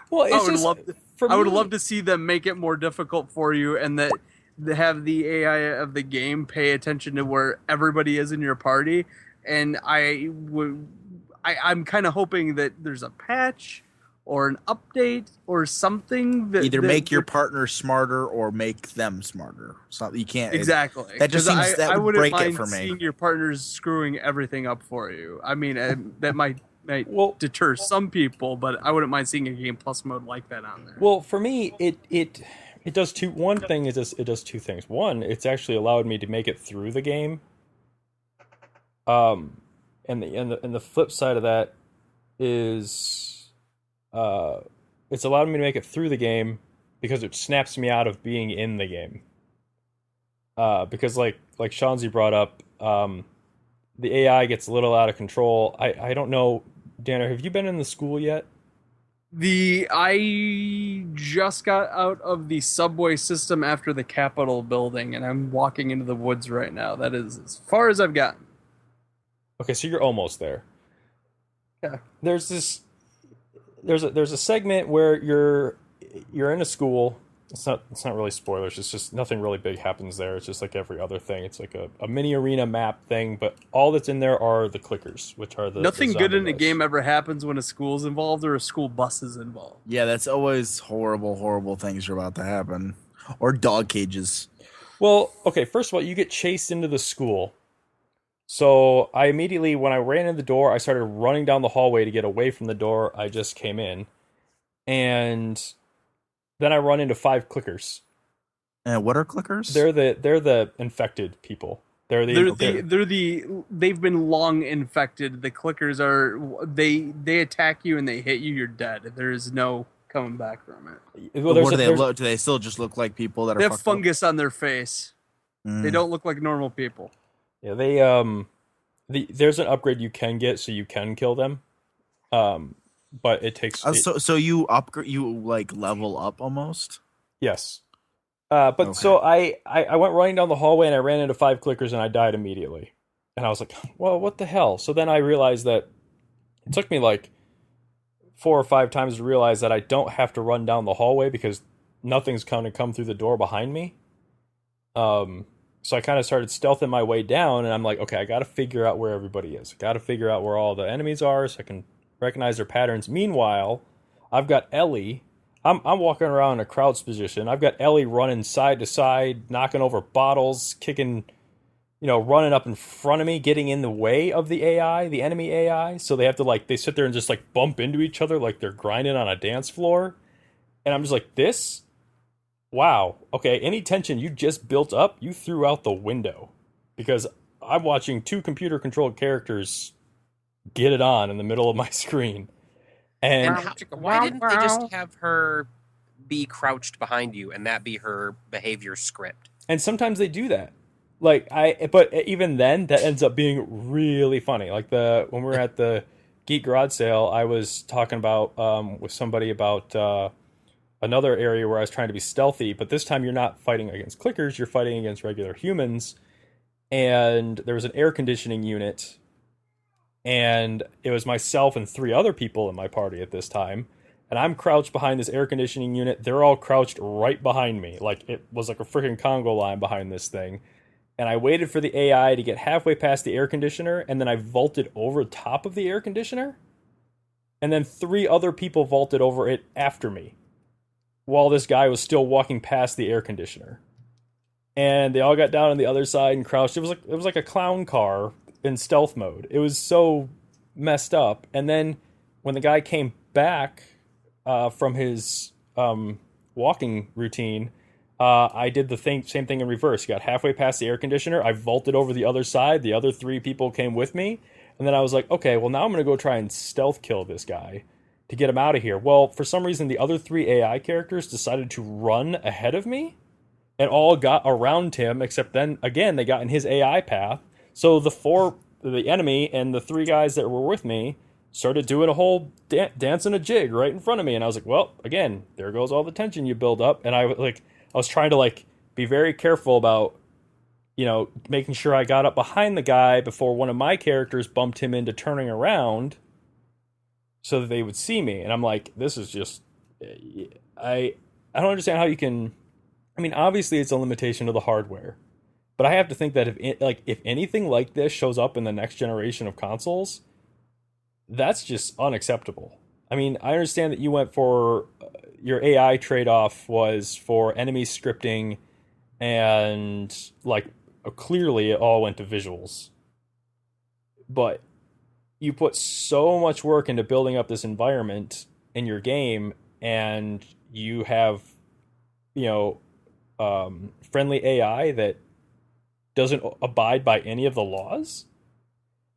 Well, I it's would just love for I would me- love to see them make it more difficult for you, and that they have the AI of the game pay attention to where everybody is in your party. And I'm kind of hoping that there's a patch or an update or something that Either make your partner smarter or make them smarter. So you can't exactly. That just 'Cause seems that I would wouldn't break mind it for me. seeing your partners screwing everything up for you. I mean, that might Well- deter some people, but I wouldn't mind seeing a Game Plus mode like that on there. Well, for me, it does two. One thing is it does two things. One, it's actually allowed me to make it through the game. And the flip side of that is, it's allowed me to make it through the game because it snaps me out of being in the game. Because like Shanzi brought up, the AI gets a little out of control. I don't know, Danner, have you been in the school yet? I just got out of the subway system after the Capitol building, and I'm walking into the woods right now. That is as far as I've gotten. Okay, so you're almost there. Yeah. There's a segment where you're in a school. It's not really spoilers. It's just nothing really big happens there. It's just like every other thing. It's like a mini arena map thing, but all that's in there are the clickers, which are the Nothing the good in zombie a guys. game ever happens when a school's involved or a school bus is involved. Yeah, that's always horrible things are about to happen. Or dog cages. Well, okay, first of all, you get chased into the school. So I immediately, when I ran in the door, I started running down the hallway to get away from the door I just came in. And then I run into 5 clickers. And what are clickers? They're the infected people. They've been long infected. The clickers are they attack you and they hit you. You're dead. There is no coming back from it. well, What do they look? Do they still just look like people that are They have fucked up? fungus on their face. Mm. They don't look like normal people. Yeah, there's an upgrade you can get so you can kill them. But it takes So you upgrade, you like level up almost. yes. But Okay. so I went running down the hallway and I ran into 5 clickers and I died immediately. And I was like, well, what the hell? So then I realized that it took me like 4 or 5 times to realize that I don't have to run down the hallway because nothing's going to come through the door behind me. So I kind of started stealthing my way down, and I'm like, okay, I got to figure out where everybody is. I got to figure out where all the enemies are so I can recognize their patterns. Meanwhile, I've got Ellie. I'm walking around in a crouched position. I've got Ellie running side to side, knocking over bottles, kicking, running up in front of me, getting in the way of the AI, the enemy AI. So they have to they sit there and just bump into each other like they're grinding on a dance floor. And I'm just like, wow, okay, any tension you just built up, you threw out the window. Because I'm watching 2 computer-controlled characters get it on in the middle of my screen. And Why didn't they just have her be crouched behind you and that be her behavior script? And sometimes they do that. But even then, that ends up being really funny. When we were at the Geek Garage sale, I was talking about with somebody about another area where I was trying to be stealthy, but this time you're not fighting against clickers, you're fighting against regular humans. And there was an air conditioning unit, and it was myself and 3 other people in my party at this time. And I'm crouched behind this air conditioning unit. They're all crouched right behind me. It was like a freaking Congo line behind this thing. And I waited for the AI to get halfway past the air conditioner, and then I vaulted over top of the air conditioner. And then 3 other people vaulted over it after me, while this guy was still walking past the air conditioner. And they all got down on the other side and crouched. It was like a clown car in stealth mode. It was so messed up. And then when the guy came back from his walking routine, I did the same thing in reverse. Got halfway past the air conditioner. I vaulted over the other side. The other 3 people came with me. And then I was like, okay, well, now I'm going to go try and stealth kill this guy to get him out of here. Well, for some reason, the other 3 AI characters decided to run ahead of me and all got around him, except then, again, they got in his AI path. So the enemy and the 3 guys that were with me started doing a whole dancing a jig right in front of me. And I was like, well, again, there goes all the tension you build up. And I was trying to be very careful about, making sure I got up behind the guy before one of my characters bumped him into turning around so that they would see me. And I'm like, this is just, I don't understand how you can, obviously it's a limitation of the hardware, but I have to think that if anything like this shows up in the next generation of consoles, that's just unacceptable. I understand that you went for, your AI trade-off was for enemy scripting and clearly it all went to visuals. But you put so much work into building up this environment in your game, and you have, friendly AI that doesn't abide by any of the laws,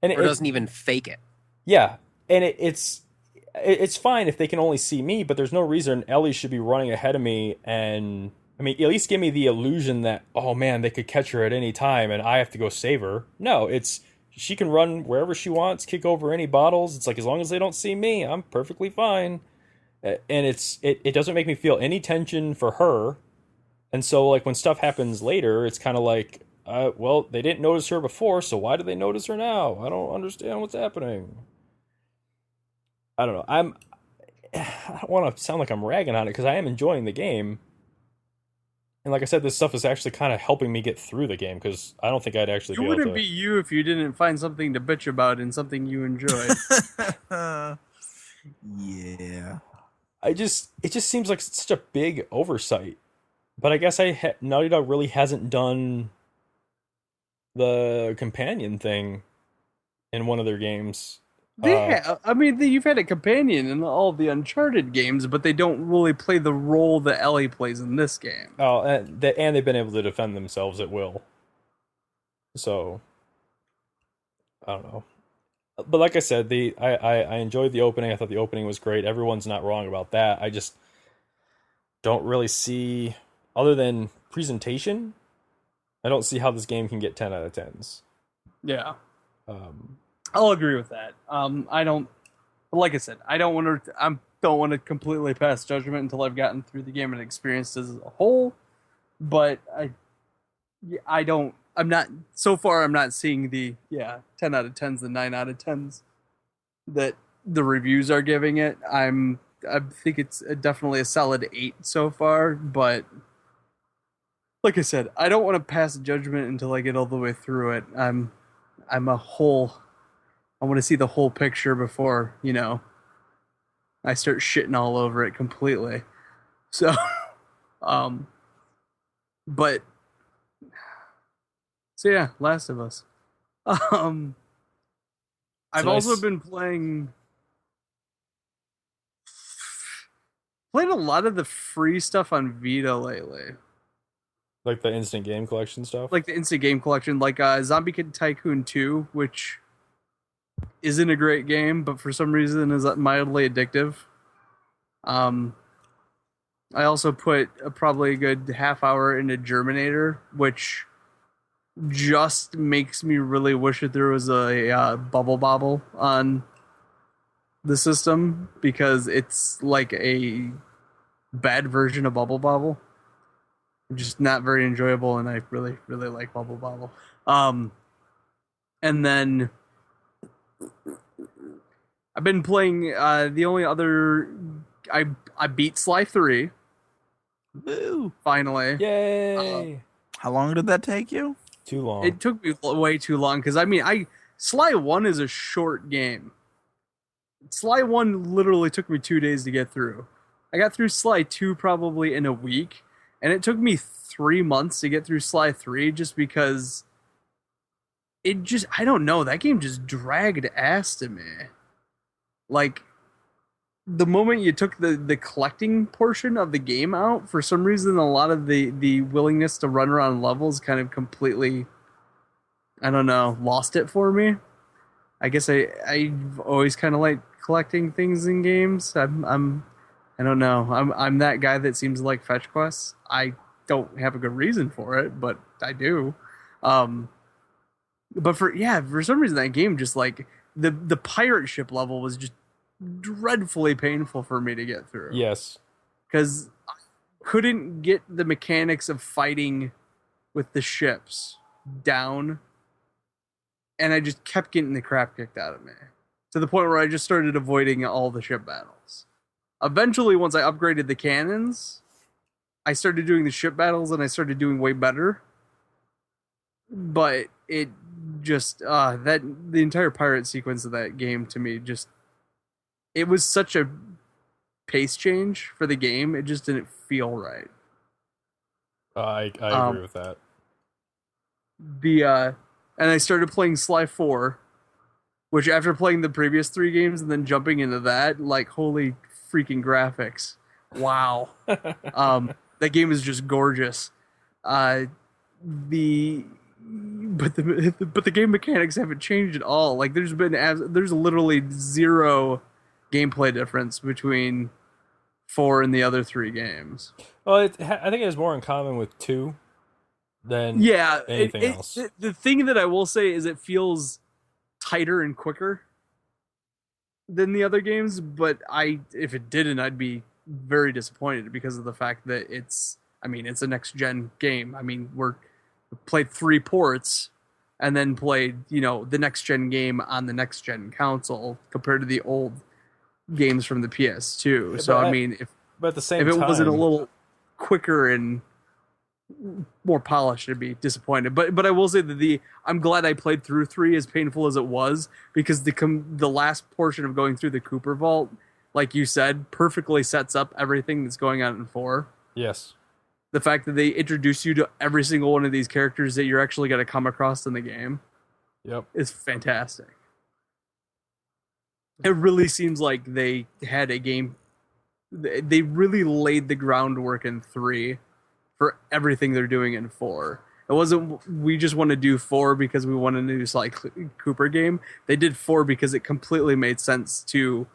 and it doesn't even fake it. Yeah, and it's fine if they can only see me, but there's no reason Ellie should be running ahead of me. And at least give me the illusion that, oh man, they could catch her at any time and I have to go save her. No, she can run wherever she wants, kick over any bottles. It's as long as they don't see me, I'm perfectly fine. And it doesn't make me feel any tension for her. And so when stuff happens later, it's kind of well, they didn't notice her before, so why do they notice her now? I don't understand what's happening. I don't know. I don't want to sound like I'm ragging on it because I am enjoying the game. And like I said, this stuff is actually kind of helping me get through the game because I don't think I'd actually be able to. It wouldn't be you if you didn't find something to bitch about and something you enjoy. Yeah. It just seems like such a big oversight. But I guess Naughty Dog really hasn't done the companion thing in one of their games. You've had a companion in all the Uncharted games, but they don't really play the role that Ellie plays in this game. Oh, and they've been able to defend themselves at will. So, I don't know. But like I said, I enjoyed the opening. I thought the opening was great. Everyone's not wrong about that. I just don't really see, other than presentation, I don't see how this game can get 10 out of 10s. Yeah. I'll agree with that. Like I said, I don't want to completely pass judgment until I've gotten through the game and experienced it as a whole. But I'm not seeing the 10 out of 10s, the 9 out of 10s that the reviews are giving it. I think it's definitely a solid 8 so far, but like I said, I don't want to pass judgment until I get all the way through it. I'm a whole I want to see the whole picture before, I start shitting all over it completely. So, um, but so yeah, Last of Us. Um, I've also nice. been playing a lot of the free stuff on Vita lately, Like the instant game collection stuff. like the instant game collection, like Zombie Kid Tycoon 2, which isn't a great game, but for some reason is mildly addictive. Um, I also put probably a good half hour into Germinator, which just makes me really wish that there was a Bubble Bobble on the system, because it's like a bad version of Bubble Bobble. Just not very enjoyable, and I really, really like Bubble Bobble. And then I've been playing the only other I beat Sly 3 Woo! finally. Yay! How long did that take you? Too long. It took me way too long, because I Sly 1 is a short game. Sly 1 literally took me 2 days to get through. I got through Sly 2 probably in a week, and it took me 3 months to get through Sly 3 just because I don't know, that game just dragged ass to me. Like, the moment you took the collecting portion of the game out, for some reason a lot of the willingness to run around levels kind of completely, I don't know, lost it for me. I guess I've always kind of liked collecting things in games. I don't know. I'm that guy that seems to like fetch quests. I don't have a good reason for it, but I do. But for some reason that game just like the pirate ship level was just dreadfully painful for me to get through. Yes. Because I couldn't get the mechanics of fighting with the ships down, and I just kept getting the crap kicked out of me, to the point where I just started avoiding all the ship battles. Eventually, once I upgraded the cannons, I started doing the ship battles, and I started doing way better. But it just the entire pirate sequence of that game, to me, just, it was such a pace change for the game. It just didn't feel right. I agree with that. And I started playing Sly 4, which, after playing the previous 3 games and then jumping into that, like, holy freaking graphics. Wow. That game is just gorgeous. But the game mechanics haven't changed at all. Like, there's literally zero gameplay difference between 4 and the other 3 games. Well, I think it has more in common with 2 than anything else. The thing that I will say is it feels tighter and quicker than the other games, but if it didn't, I'd be very disappointed, because of the fact that it's a next gen game. We played 3 ports and then played, the next gen game on the next gen console compared to the old games from the PS2. So but at the same time, if it wasn't a little quicker and more polished, I'd be disappointed. But I will say that I'm glad I played through 3, as painful as it was, because the last portion of going through the Cooper Vault, like you said, perfectly sets up everything that's going on in 4. Yes. The fact that they introduce you to every single one of these characters that you're actually going to come across in the game, is fantastic. It really seems like they had a game. They really laid the groundwork in 3 for everything they're doing in 4. It wasn't, we just want to do 4 because we want a new Sly Cooper game. They did 4 because it completely made sense to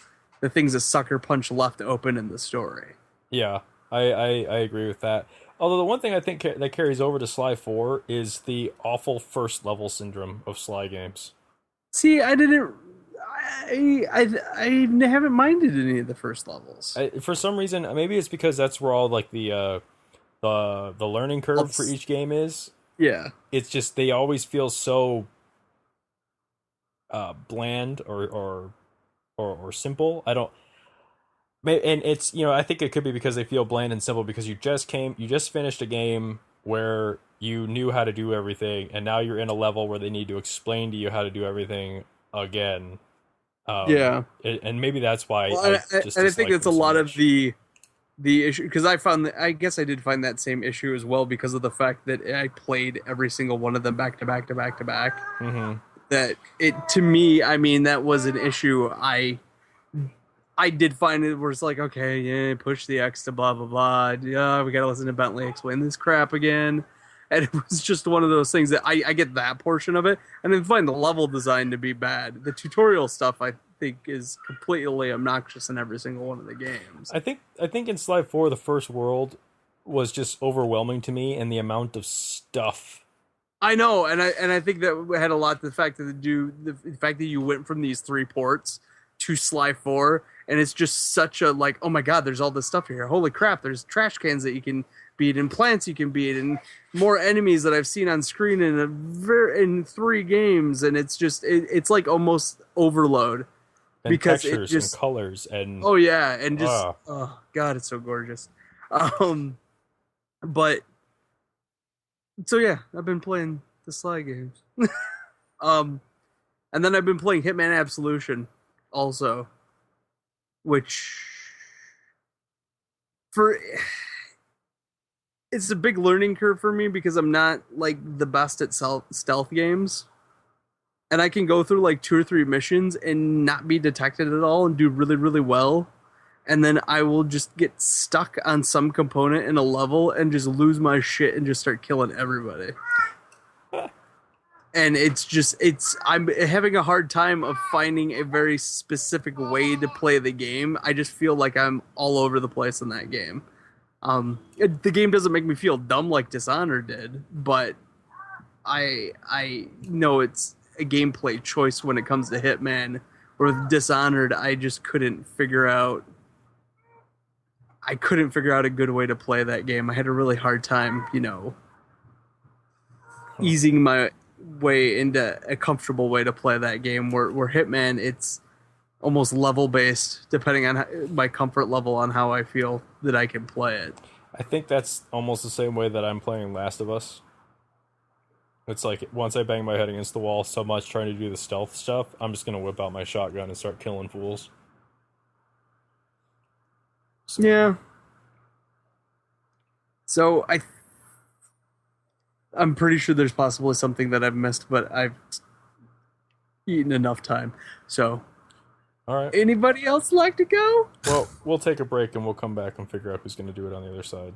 the things that Sucker Punch left open in the story. Yeah, I agree with that. Although the one thing I think that carries over to Sly 4 is the awful first level syndrome of Sly games. See, I haven't minded any of the first levels. For some reason, maybe it's because that's where all like the learning curve for each game is. Yeah. It's just, they always feel so bland or or simple. I don't. And it's, I think it could be because they feel bland and simple because you just finished a game where you knew how to do everything, and now you're in a level where they need to explain to you how to do everything again. Yeah. And maybe that's why Well, I just and I think dislike that's a them so lot of much. the issue, because I guess I did find that same issue as well because of the fact that I played every single one of them back to back to back to back. Mm-hmm. That it, to me, I mean, that was an issue. I did find it where it's like, okay, yeah, push the X to blah blah blah. Yeah, we gotta listen to Bentley explain this crap again. And it was just one of those things that I get that portion of it, and then find the level design to be bad. The tutorial stuff I think is completely obnoxious in every single one of the games. I think in Sly 4 the first world was just overwhelming to me, and the amount of stuff. I know, and I think that had a lot to the fact that the fact that you went from these 3 ports to Sly 4, and it's just such a like, oh my god, there's all this stuff here. Holy crap, there's trash cans that you can beat, and plants you can beat, and more enemies that I've seen on screen in 3 games, and it's just it's like almost overload. And because textures it just and colors and oh yeah, and just oh god, it's so gorgeous. But so yeah, I've been playing the Sly games. And then I've been playing Hitman Absolution also, which it's a big learning curve for me because I'm not like the best at stealth games. And I can go through like 2 or 3 missions and not be detected at all and do really, really well. And then I will just get stuck on some component in a level and just lose my shit and just start killing everybody. And I'm having a hard time of finding a very specific way to play the game. I just feel like I'm all over the place in that game. The game doesn't make me feel dumb like Dishonored did, but I know it's a gameplay choice when it comes to Hitman. Or with Dishonored, I just couldn't figure out a good way to play that game. I had a really hard time, easing my way into a comfortable way to play that game. Where Hitman, it's almost level based, depending on my comfort level on how I feel that I can play it. I think that's almost the same way that I'm playing Last of Us. It's like once I bang my head against the wall so much trying to do the stealth stuff, I'm just gonna whip out my shotgun and start killing fools. So. Yeah. So I'm pretty sure there's possibly something that I've missed, but I've eaten enough time. So, all right. Anybody else like to go? Well, we'll take a break and we'll come back and figure out who's going to do it on the other side.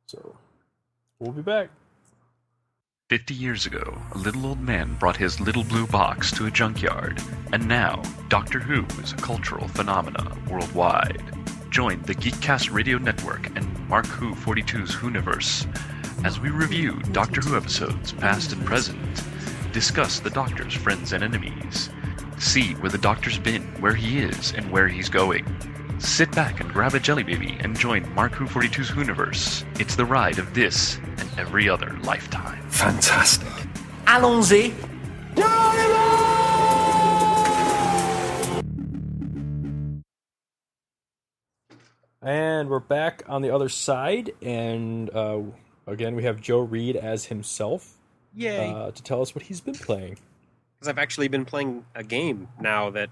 So, we'll be back. 50 years ago, a little old man brought his little blue box to a junkyard, and now Doctor Who is a cultural phenomena worldwide. Join the Geekcast Radio Network and Mark Who 42's Whoniverse as we review Doctor Who episodes past and present, discuss the Doctor's friends and enemies, see where the Doctor's been, where he is, and where he's going. Sit back and grab a jelly baby and join Mark Who 42's Whoniverse. It's the ride of this and every other lifetime. Fantastic. Allons-y. And we're back on the other side, and again we have Joe Reed as himself. Yay! To tell us what he's been playing. Because I've actually been playing a game now that,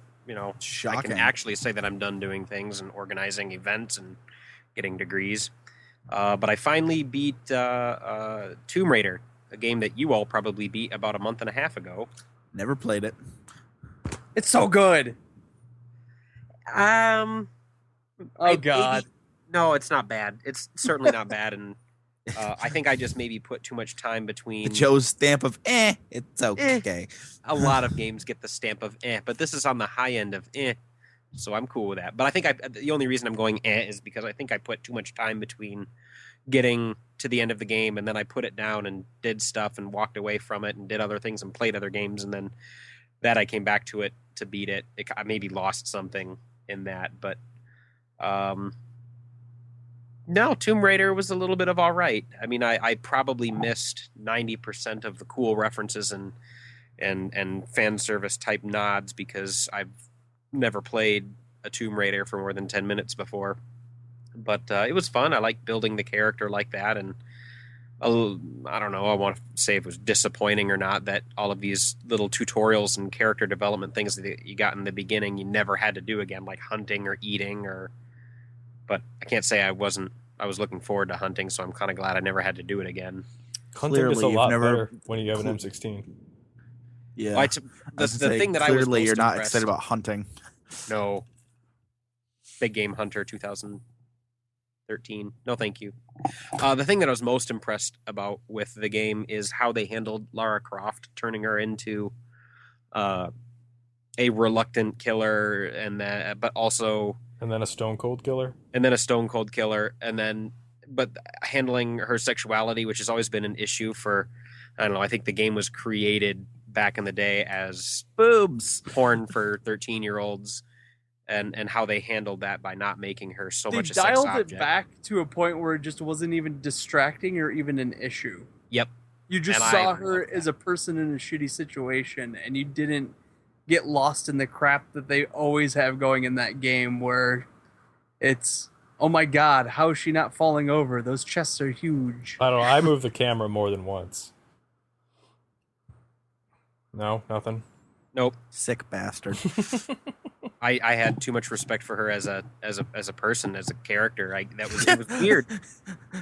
Shocking. I can actually say that I'm done doing things and organizing events and getting degrees. But I finally beat Tomb Raider, a game that you all probably beat about a month and a half ago. Never played it. It's so good. Oh God! No, it's not bad. It's certainly not bad, and I think I just maybe put too much time between. Joe's stamp of it's okay. A lot of games get the stamp of but this is on the high end of so I'm cool with that. But I think the only reason I'm going is because I think I put too much time between getting to the end of the game, and then I put it down and did stuff and walked away from it and did other things and played other games, and then that I came back to it to beat it. I maybe lost something in that, but no, Tomb Raider was a little bit of all right. I mean, I probably missed 90% of the cool references and and fan service type nods because I've never played a Tomb Raider for more than 10 minutes before. But it was fun. I like building the character like that, and I don't know. I want to say if it was disappointing or not that all of these little tutorials and character development things that you got in the beginning you never had to do again, like hunting or eating. But I can't say I wasn't. I was looking forward to hunting, so I'm kind of glad I never had to do it again. Hunting is a Clearly, lot you've never- better when you have an M16. Yeah. Well, I the was gonna say, thing that I was clearly most you're not impressed- excited about hunting. No. Big Game Hunter 2013. No, thank you. The thing that I was most impressed about with the game is how they handled Lara Croft, turning her into a reluctant killer, but also And then a Stone Cold Killer. a stone cold killer, but handling her sexuality, which has always been an issue for. I don't know. I think the game was created back in the day as Boobs. porn for 13-year-olds. And how they handled that by not making her so They much a sex dialed object. it back to a point where it just wasn't even distracting or even an issue. Yep. You just And I saw love her that. as a person in a shitty situation, and you didn't get lost in the crap that they always have going in that game where it's, oh my god, how is she not falling over? Those chests are huge. I don't know. I moved the camera more than once. No, nothing. Nope. Sick bastard. I had too much respect for her as a person, as a character. It was weird.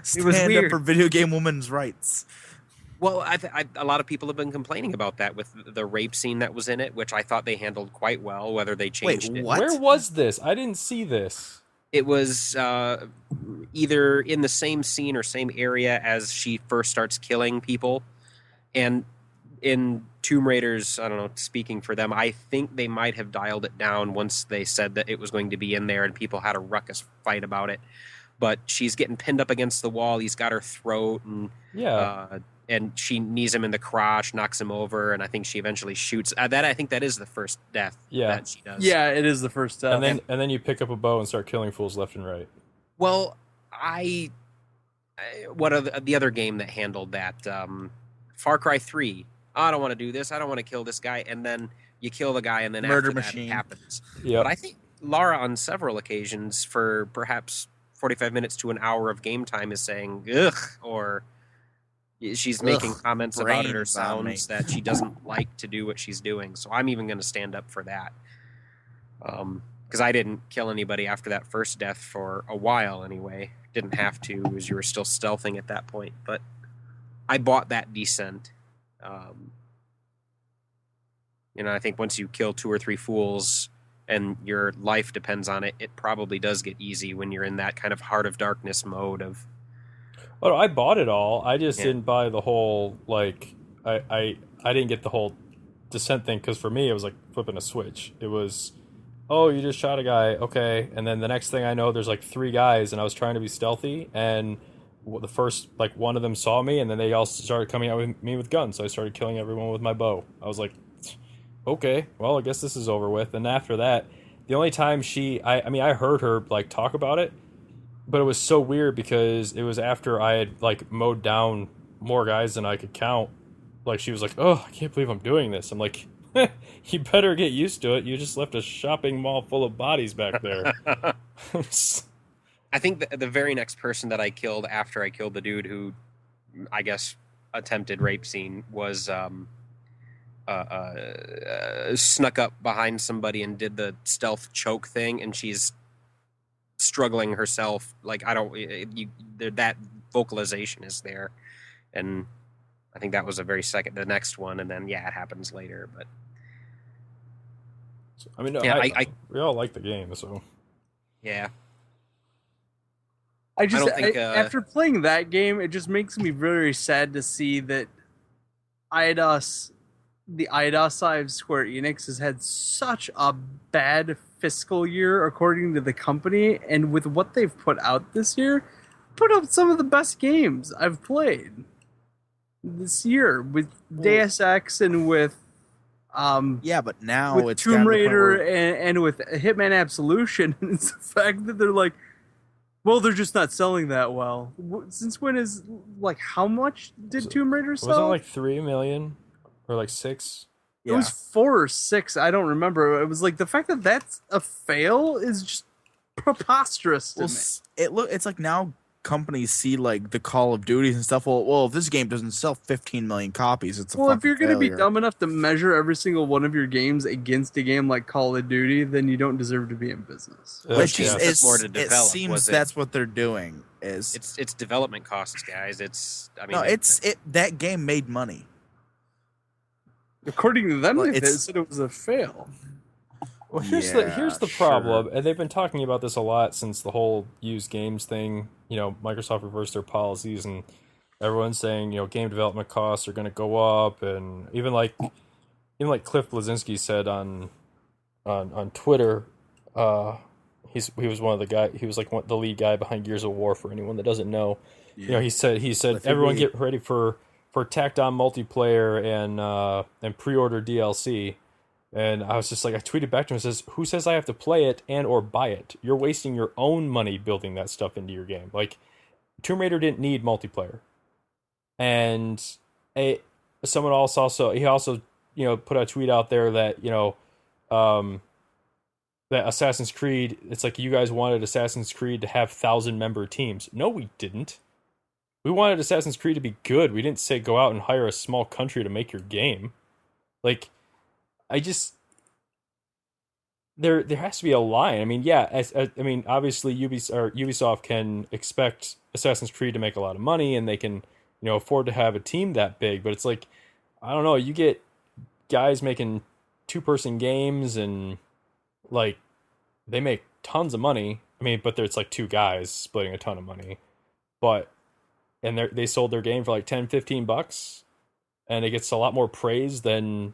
Stand up weird. for video game women's rights. Well, a lot of people have been complaining about that with the rape scene that was in it, which I thought they handled quite well. Whether they changed it, what? Where was this? I didn't see this. it was either in the same scene or same area as she first starts killing people, and in Tomb Raiders, I don't know, speaking for them, I think they might have dialed it down once they said that it was going to be in there and people had a ruckus fight about it. But she's getting pinned up against the wall. He's got her throat, and she knees him in the crotch, knocks him over, and I think she eventually shoots. I think that is the first death that she does. Yeah, it is the first step. And then you pick up a bow and start killing fools left and right. Well, what are the other game that handled that? Far Cry 3. I don't want to do this. I don't want to kill this guy. And then you kill the guy, and then Murder after Machine. that it happens. Yeah. But I think Lara, on several occasions, for perhaps 45 minutes to an hour of game time, is saying, ugh, or she's making comments about it or brains on me. sounds that she doesn't like to do what she's doing. So I'm even going to stand up for that. Because I didn't kill anybody after that first death for a while anyway. Didn't have to, as you were still stealthing at that point. But I bought that descent. I think once you kill 2 or 3 fools and your life depends on it, it probably does get easy when you're in that kind of Heart of Darkness mode of. Oh, I bought it all. I just Yeah. didn't buy the whole I didn't get the whole descent thing because for me it was like flipping a switch. It was, oh, you just shot a guy, okay, and then the next thing I know, there's like 3 guys, and I was trying to be stealthy, and the first one of them saw me, and then they all started coming out with me with guns, so I started killing everyone with my bow. I was like, okay, well, I guess this is over with. And after that, the only time I heard her talk about it, but it was so weird because it was after I had mowed down more guys than I could count. She was like, oh, I can't believe I'm doing this. I'm like, you better get used to it. You just left a shopping mall full of bodies back there. I think the very next person that I killed after I killed the dude who, I guess, attempted rape scene was snuck up behind somebody and did the stealth choke thing, and she's struggling herself. That vocalization is there, and I think that was the next one, and then it happens later. But I mean, yeah, we all like the game, so yeah. I just don't think, after playing that game, it just makes me very sad to see that the IDOS side of Square Enix has had such a bad fiscal year according to the company, and with what they've put out this year, put up some of the best games I've played this year with Deus Ex and with Yeah, but now with it's Tomb gotten to the point Raider where- and with Hitman Absolution. And it's the fact that they're like, well, they're just not selling that well. Since when how much did Tomb Raider wasn't sell? it 3 million or 6? It was 4 or 6. I don't remember. It was like the fact that that's a fail is just preposterous to me. It's like now companies see like the Call of Duties and stuff. Well, if this game doesn't sell 15 million copies, it's a Well, if fucking you're going to be failure. dumb enough to measure every single one of your games against a game like Call of Duty, then you don't deserve to be in business. Which Yeah, is that's more to develop, it seems was it? that's what they're doing. It's development costs, guys. That game made money. According to them, Well, they said it was a fail. Well, here's the problem, and they've been talking about this a lot since the whole used games thing. You know, Microsoft reversed their policies, and everyone's saying, you know, game development costs are going to go up, and even like Cliff Bleszinski said on Twitter, he was one of the guy. He was like the lead guy behind Gears of War. For anyone that doesn't know, you know, he said everyone get ready for tacked on multiplayer and pre-order DLC. And I was just like, I tweeted back to him and says, who says I have to play it and or buy it? You're wasting your own money building that stuff into your game. Like, Tomb Raider didn't need multiplayer. And someone else also you know, put a tweet out there that, you know, that Assassin's Creed, it's like you guys wanted Assassin's Creed to have 1,000-member teams. No, we didn't. We wanted Assassin's Creed to be good. We didn't say go out and hire a small country to make your game. Like, there has to be a line. I mean, yeah, I mean, obviously Ubisoft can expect Assassin's Creed to make a lot of money, and they can, you know, afford to have a team that big. But it's like, I don't know, you get guys making 2-person games, and like they make tons of money. I mean, but it's like 2 guys splitting a ton of money, and they sold their game for like $10-15, and it gets a lot more praise than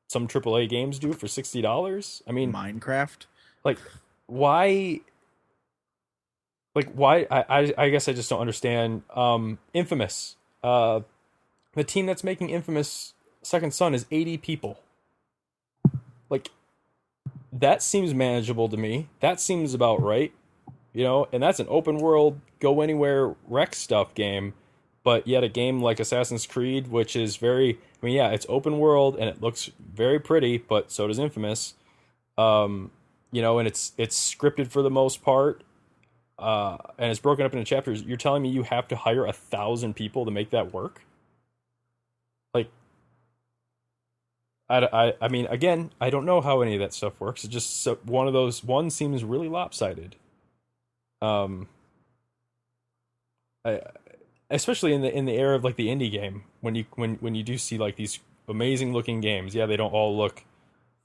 some AAA games do for $60. I mean, Minecraft. Like, why? Like, why? I guess I just don't understand. Infamous. The team that's making Infamous Second Son is 80 people. Like, that seems manageable to me. That seems about right. You know, and that's an open world, go anywhere, wreck stuff game. But yet a game like Assassin's Creed, which is very, I mean, yeah, it's open world and it looks very pretty, but so does Infamous. You know, and it's scripted for the most part, and it's broken up into chapters. You're telling me you have to hire 1,000 people to make that work? Like, I mean, again, I don't know how any of that stuff works. It's just one seems really lopsided. Especially in the era of like the indie game, when you do see like these amazing looking games, yeah, they don't all look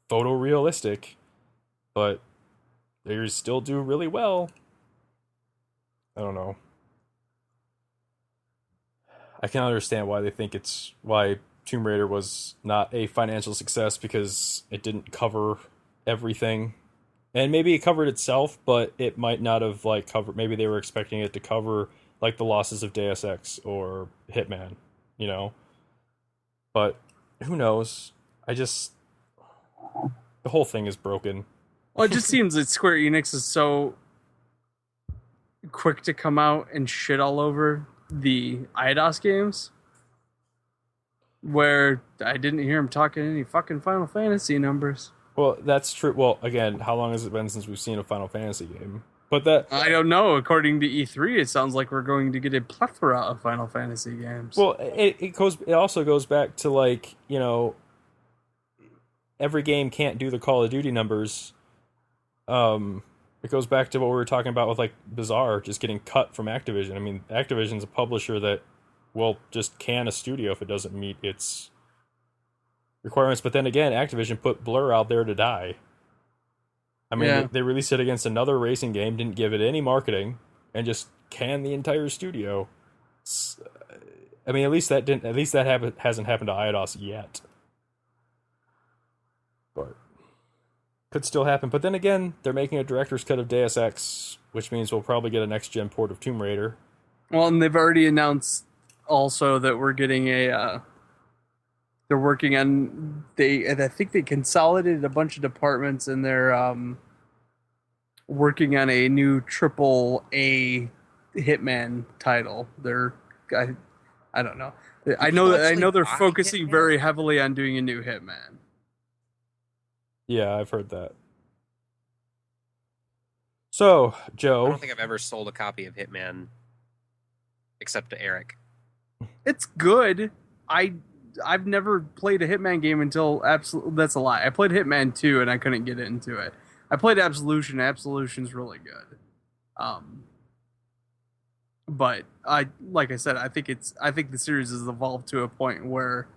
photorealistic, but they still do really well. I don't know. I can understand why they think why Tomb Raider was not a financial success, because it didn't cover everything. And maybe it covered itself, but it might not have like covered, maybe they were expecting it to cover like the losses of Deus Ex or Hitman, you know? But who knows? The whole thing is broken. Well, it just seems that Square Enix is so quick to come out and shit all over the IDOS games, where I didn't hear him talking any fucking Final Fantasy numbers. Well, that's true. Well, again, how long has it been since we've seen a Final Fantasy game? But that, I don't know. According to E3, it sounds like we're going to get a plethora of Final Fantasy games. well, it also goes back to, like, you know, every game can't do the Call of Duty numbers. It goes back to what we were talking about with like Bizarre just getting cut from Activision. I mean, Activision's a publisher that will just can a studio if it doesn't meet its requirements. But then again, Activision put Blur out there to die. I mean, Yeah. they released it against another racing game, didn't give it any marketing, and just canned the entire studio. I mean, at least that hasn't happened to Eidos yet. But could still happen. But then again, they're making a director's cut of Deus Ex, which means we'll probably get a next-gen port of Tomb Raider. Well, and they've already announced also that we're getting a. They're working on. I think they consolidated a bunch of departments, and they're working on a new AAA Hitman title. I don't know. I know they're focusing very heavily on doing a new Hitman. Yeah, I've heard that. So, I Joe, don't think I've ever sold a copy of Hitman except to Eric. It's good. I've never played a Hitman game until that's a lie. I played Hitman 2 and I couldn't get into it. I played Absolution. Absolution's really good. But like I said, I think the series has evolved to a point where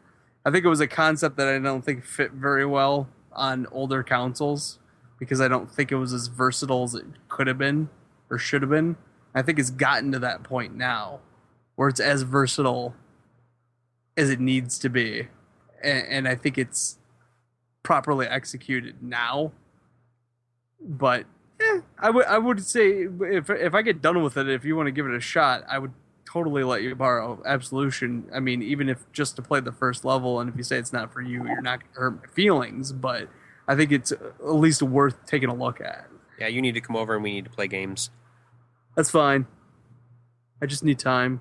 I think it was a concept that I don't think fit very well on older consoles because I don't think it was as versatile as it could have been or should have been. I think it's gotten to that point now where it's as versatile as it needs to be, and I think it's properly executed now. But I would say if I get done with it, if you want to give it a shot, I would totally let you borrow Absolution. I mean, even if just to play the first level, and if you say it's not for you, you're not gonna hurt my feelings. But I think it's at least worth taking a look at. Yeah, you need to come over and we need to play games. That's fine. I just need time.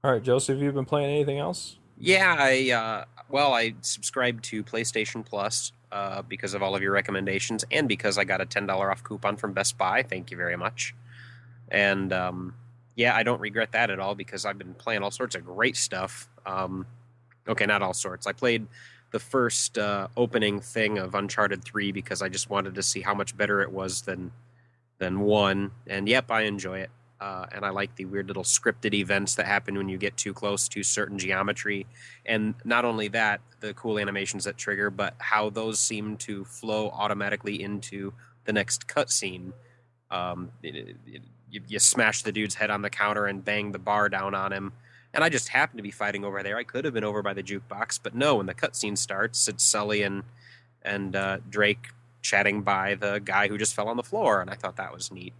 all right, Joseph, have you been playing anything else? Yeah, I subscribed to PlayStation Plus because of all of your recommendations and because I got a $10 off coupon from Best Buy. Thank you very much. And yeah, I don't regret that at all because I've been playing all sorts of great stuff. Okay, not all sorts. I played the first opening thing of Uncharted 3 because I just wanted to see how much better it was than 1. And yep, I enjoy it. And I like the weird little scripted events that happen when you get too close to certain geometry. And not only that, the cool animations that trigger, but how those seem to flow automatically into the next cutscene. You smash the dude's head on the counter and bang the bar down on him. And I just happened to be fighting over there. I could have been over by the jukebox, but no, when the cutscene starts, it's Sully and Drake chatting by the guy who just fell on the floor. And I thought that was neat.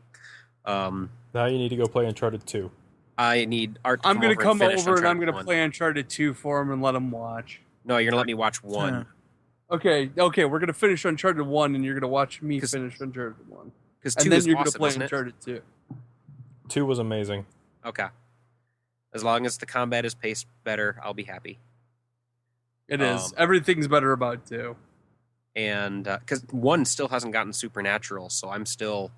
Now you need to go play Uncharted 2. I need Art to I'm going to come finish over and I'm Uncharted going to 1. play Uncharted 2 for him and let him watch. No, you're going to let me watch 1. Okay, we're going to finish Uncharted 1 and you're going to watch me finish Uncharted 1. Because 2 And then is you're going to awesome, play isn't it? Uncharted 2. 2 was amazing. Okay. As long as the combat is paced better, I'll be happy. It is. Everything's better about 2. And because 1 still hasn't gotten supernatural, so I'm still...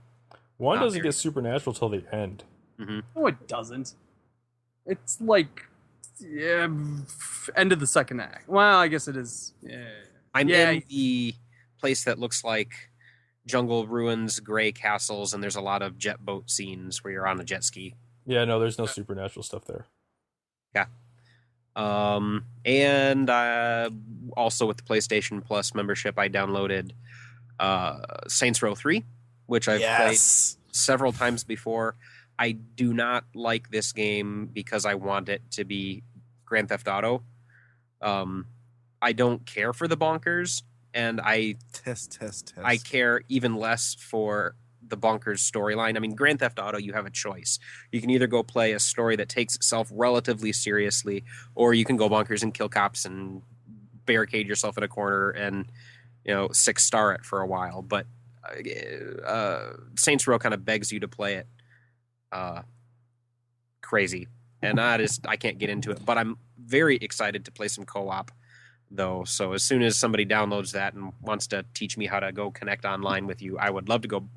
1 Not doesn't very get supernatural till the end. Mm-hmm. No, it doesn't. It's like end of the second act. Well, I guess it is. Yeah. I'm in the place that looks like jungle ruins, gray castles, and there's a lot of jet boat scenes where you're on a jet ski. Yeah, no, there's no supernatural stuff there. Yeah. And also with the PlayStation Plus membership, I downloaded Saints Row 3, which I've played several times before. I do not like this game because I want it to be Grand Theft Auto. I don't care for the bonkers, and I care even less for the bonkers storyline. I mean, Grand Theft Auto, you have a choice. You can either go play a story that takes itself relatively seriously, or you can go bonkers and kill cops and barricade yourself in a corner and 6-star it for a while. But Saints Row kind of begs you to play it crazy, and I can't get into it. But I'm very excited to play some co-op, though. So as soon as somebody downloads that and wants to teach me how to go connect online with you, I would love to go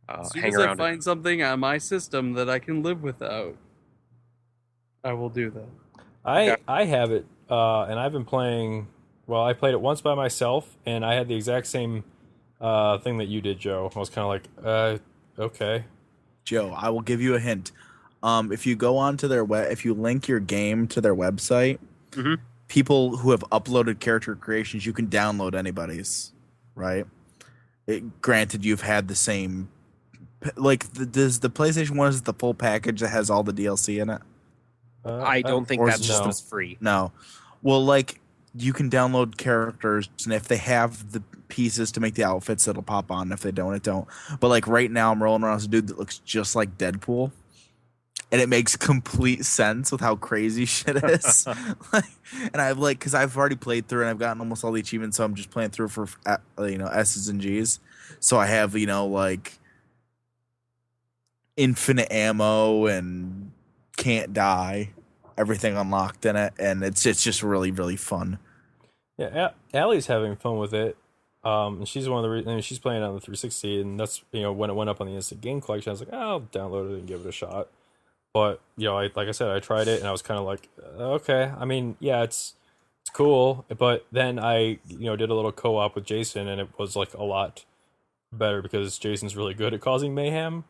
hang around. As I find something on my system that I can live without, I will do that. I have it, and I've been playing. Well, I played it once by myself, and I had the exact same thing that you did, Joe. I was kind of like, okay. Joe, I will give you a hint. If you go onto their if you link your game to their website, mm-hmm. people who have uploaded character creations, you can download anybody's, right? Granted, you've had the same, does the PlayStation 1 is the full package that has all the DLC in it? I don't think that's just free. No. Well, you can download characters, and if they have the pieces to make the outfits, it'll pop on. If they don't, it don't. But right now, I'm rolling around as a dude that looks just like Deadpool, and it makes complete sense with how crazy shit is. And I've because I've already played through and I've gotten almost all the achievements, so I'm just playing through for S's and G's. So I have infinite ammo and can't die, everything unlocked in it, and it's just really, really fun. Yeah, Allie's having fun with it. And she's one of the reasons. She's playing it on the 360, and that's when it went up on the instant game collection. I was like, I'll download it and give it a shot. But like I said, I tried it, and I was kind of like, okay. I mean, yeah, it's cool, but then I did a little co-op with Jason, and it was like a lot better because Jason's really good at causing mayhem.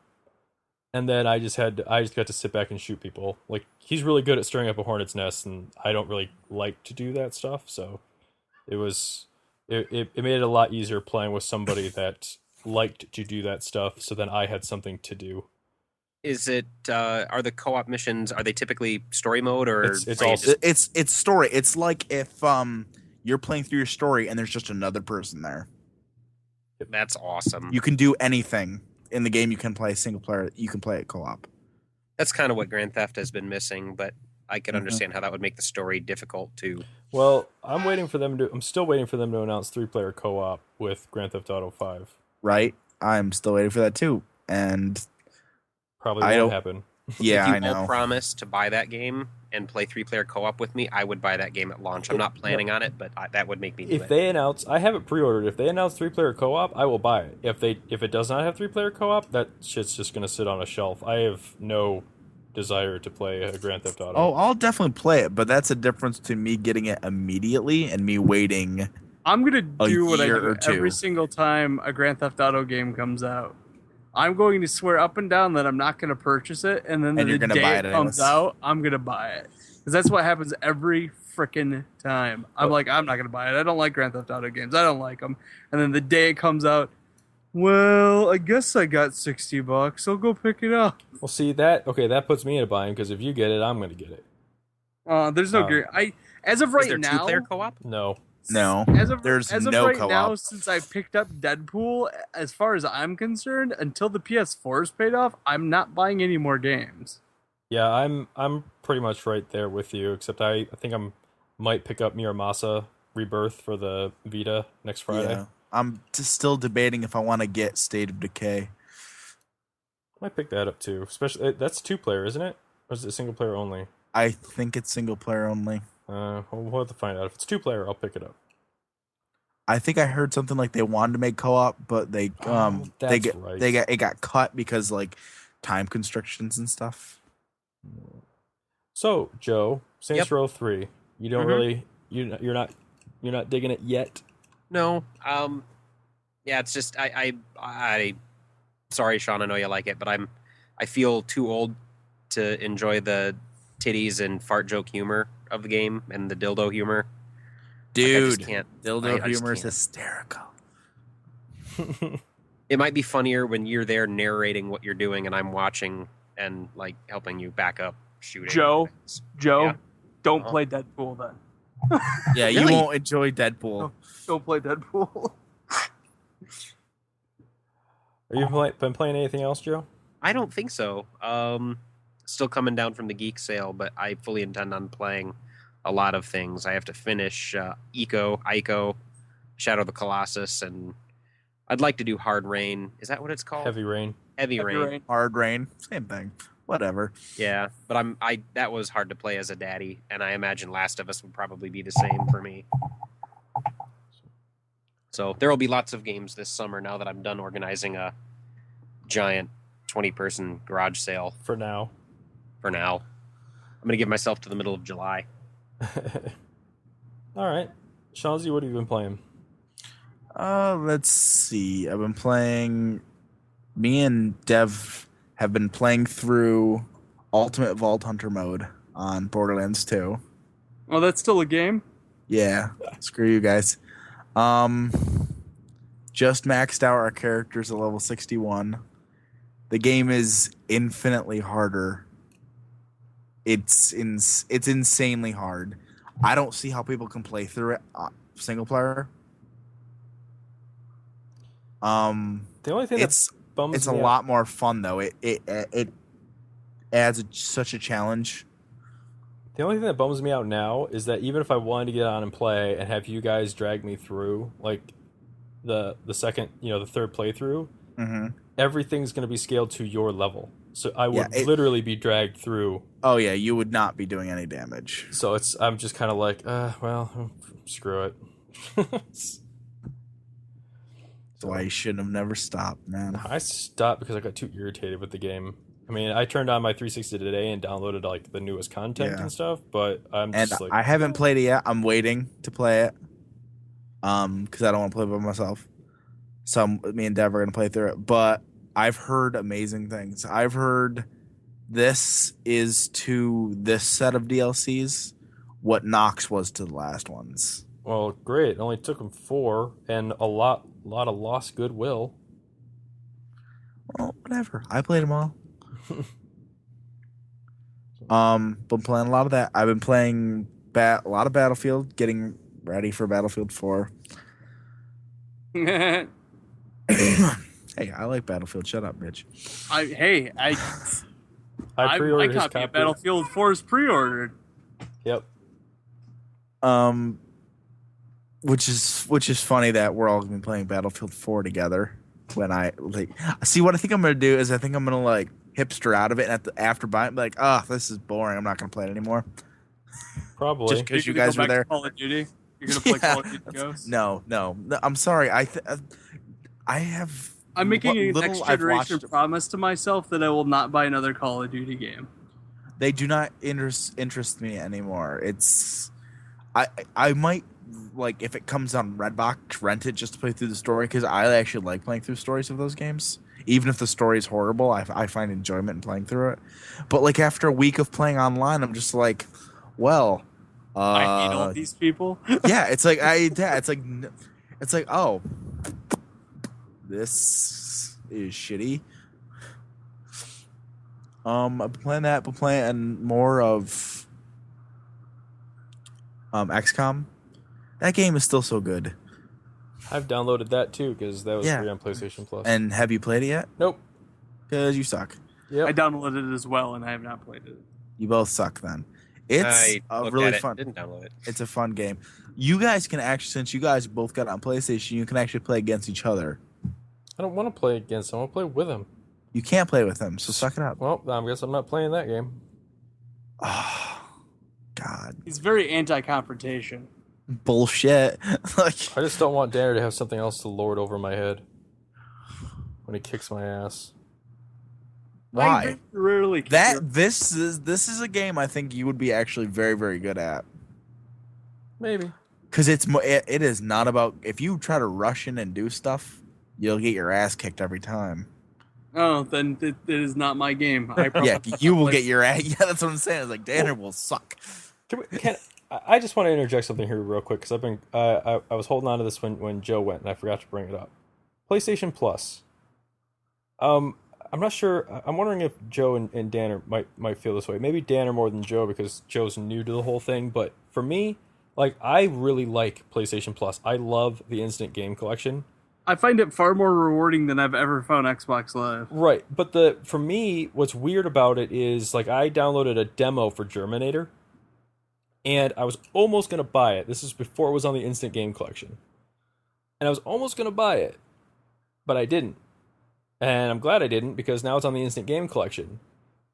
And then I just got to sit back and shoot people. Like, he's really good at stirring up a hornet's nest, and I don't really like to do that stuff. So it made it a lot easier playing with somebody that liked to do that stuff. So then I had something to do. Is it are the co-op missions, are they typically story mode, or it's story? It's like if you're playing through your story and there's just another person there. That's awesome. You can do anything in the game. You can play single player. You can play it co-op. That's kind of what Grand Theft has been missing, but I can understand how that would make the story difficult too. Well, I'm still waiting for them to announce 3-player co-op with Grand Theft Auto 5. Right, I'm still waiting for that too, and probably won't happen. Yeah, if I know. you all promise to buy that game and play 3-player co-op with me, I would buy that game at launch. I'm not planning on it, but that would make me do it. If they announce, I have it pre-ordered. If they announce 3-player co-op, I will buy it. If it does not have 3-player co-op, that shit's just gonna sit on a shelf. I have no desire to play a Grand Theft Auto. Oh, I'll definitely play it, but that's a difference to me getting it immediately and me waiting. I'm gonna do what I do two. every single time a Grand Theft Auto game comes out. I'm going to swear up and down that I'm not going to purchase it, and then the day it comes out, I'm going to buy it. Because that's what happens every freaking time. I'm like, I'm not going to buy it. I don't like Grand Theft Auto games. I don't like them. And then the day it comes out, well, I guess I got $60. I'll go pick it up. Well, see, that puts me in a bind, because if you get it, I'm going to get it. There's no guarantee. As of right is there now, 2-player co-op? No. There's as of no right co-op. now, since I picked up Deadpool, as far as I'm concerned, until the PS4 is paid off, I'm not buying any more games. Yeah, I'm pretty much right there with you, except I think might pick up Muramasa Rebirth for the Vita next Friday. Yeah. I'm still debating if I want to get State of Decay. Might pick that up too. Especially that's 2-player, isn't it? Or is it single player only? I think it's single player only. We'll have to find out. If it's 2-player, I'll pick it up. I think I heard something like they wanted to make co-op, but it got cut because like time constrictions and stuff. So, Joe, Saints Row 3. You don't really you're not digging it yet? No. Yeah, it's just I sorry, Sean, I know you like it, but I feel too old to enjoy the titties and fart joke humor of the game and the dildo humor. Dude, dildo humor is hysterical. It might be funnier when you're there narrating what you're doing and I'm watching and like helping you back up shooting. Joe, Yeah. don't play Deadpool then. Yeah, you won't enjoy Deadpool. Don't play Deadpool. Are you been playing anything else, Joe? I don't think so. Still coming down from the Geek sale, but I fully intend on playing a lot of things. I have to finish Ico, Shadow of the Colossus, and I'd like to do Hard Rain. Is that what it's called? Heavy Rain. Heavy Rain. Hard Rain, same thing. Whatever. Yeah, but that was hard to play as a daddy, and I imagine Last of Us would probably be the same for me. So there will be lots of games this summer now that I'm done organizing a giant 20-person garage sale. For now. I'm going to give myself to the middle of July. All right. Shanzi, what have you been playing? Let's see. I've been playing... Me and Dev have been playing through Ultimate Vault Hunter mode on Borderlands 2. Oh, that's still a game? Yeah. Screw you guys. Just maxed out our characters at level 61. The game is infinitely harder. It's insanely hard. I don't see how people can play through it single player. The only thing it's a lot more fun though. It adds such a challenge. The only thing that bums me out now is that even if I wanted to get on and play and have you guys drag me through, like the second, the third playthrough, everything's going to be scaled to your level. So I would literally be dragged through. Oh yeah, you would not be doing any damage. So I'm just kind of like, well, screw it. That's why you shouldn't have never stopped, man. I stopped because I got too irritated with the game. I mean, I turned on my 360 today and downloaded like the newest content Yeah. and stuff, but I'm And just like, I haven't played it yet. I'm waiting to play it. Because I don't want to play it by myself. So me and Dev are gonna play through it. But I've heard amazing things. I've heard this is to this set of DLCs what Nox was to the last ones. well, great. It only took them 4 and a lot of lost goodwill. Well, whatever. I played them all. Been playing a lot of that. I've been playing a lot of Battlefield, getting ready for Battlefield 4. Hey, I like Battlefield. Shut up, bitch. I My pre-ordered his copy copy. of Battlefield 4 is pre-ordered. Yep. Which is funny that we're all gonna be playing Battlefield 4 together. When I see what I think I'm gonna do is I think I'm gonna like hipster out of it, and after buying, be like, oh, this is boring. I'm not gonna play it anymore. Probably. Just because you You're gonna guys go were back there. to Call of Duty. You're gonna play Call of Duty Ghosts. No. I'm sorry. I have. I'm making what a little next I've generation watched- promise to myself that I will not buy another Call of Duty game. They do not interest me anymore. It's I might like if it comes on Redbox, rent it just to play through the story because I actually like playing through stories of those games. Even if the story is horrible, I find enjoyment in playing through it. But like after a week of playing online, I'm just like, well, I hate all these people. yeah, it's like it's like oh, this is shitty. I've been playing that, but playing more of XCOM. That game is still so good. I've downloaded that too because that was Yeah. free on PlayStation Plus. And have you played it yet? Nope. Because you suck. Yep. I downloaded it as well, and I have not played it. You both suck then. It's I a looked really at it, fun. didn't download it. It's a fun game. You guys can actually, since you guys both got it on PlayStation, you can actually play against each other. I don't want to play against him. I want to play with him. You can't play with them, so suck it up. Well, I guess I'm not playing that game. Oh, God. He's very anti-confrontation. Bullshit. Like, I just don't want Danner to have something else to lord over my head when he kicks my ass. why? I rarely This is a game I think you would be actually very, very good at. Maybe. Because it is not about, if you try to rush in and do stuff, you'll get your ass kicked every time. Oh, then it is not my game. I Yeah, you will get your ass. Yeah, that's what I'm saying. It's like Danner will suck. I just want to interject something here real quick because I've been I was holding on to this when Joe went and I forgot to bring it up. PlayStation Plus. I'm not sure. I'm wondering if Joe and Danner might feel this way. Maybe Danner more than Joe because Joe's new to the whole thing. But for me, like I really like PlayStation Plus. I love the instant game collection. I find it far more rewarding than I've ever found Xbox Live. Right, but for me, what's weird about it is like I downloaded a demo for Germinator, and I was almost gonna buy it. This is before it was on the Instant Game Collection, and I was almost gonna buy it, but I didn't, and I'm glad I didn't because now it's on the Instant Game Collection,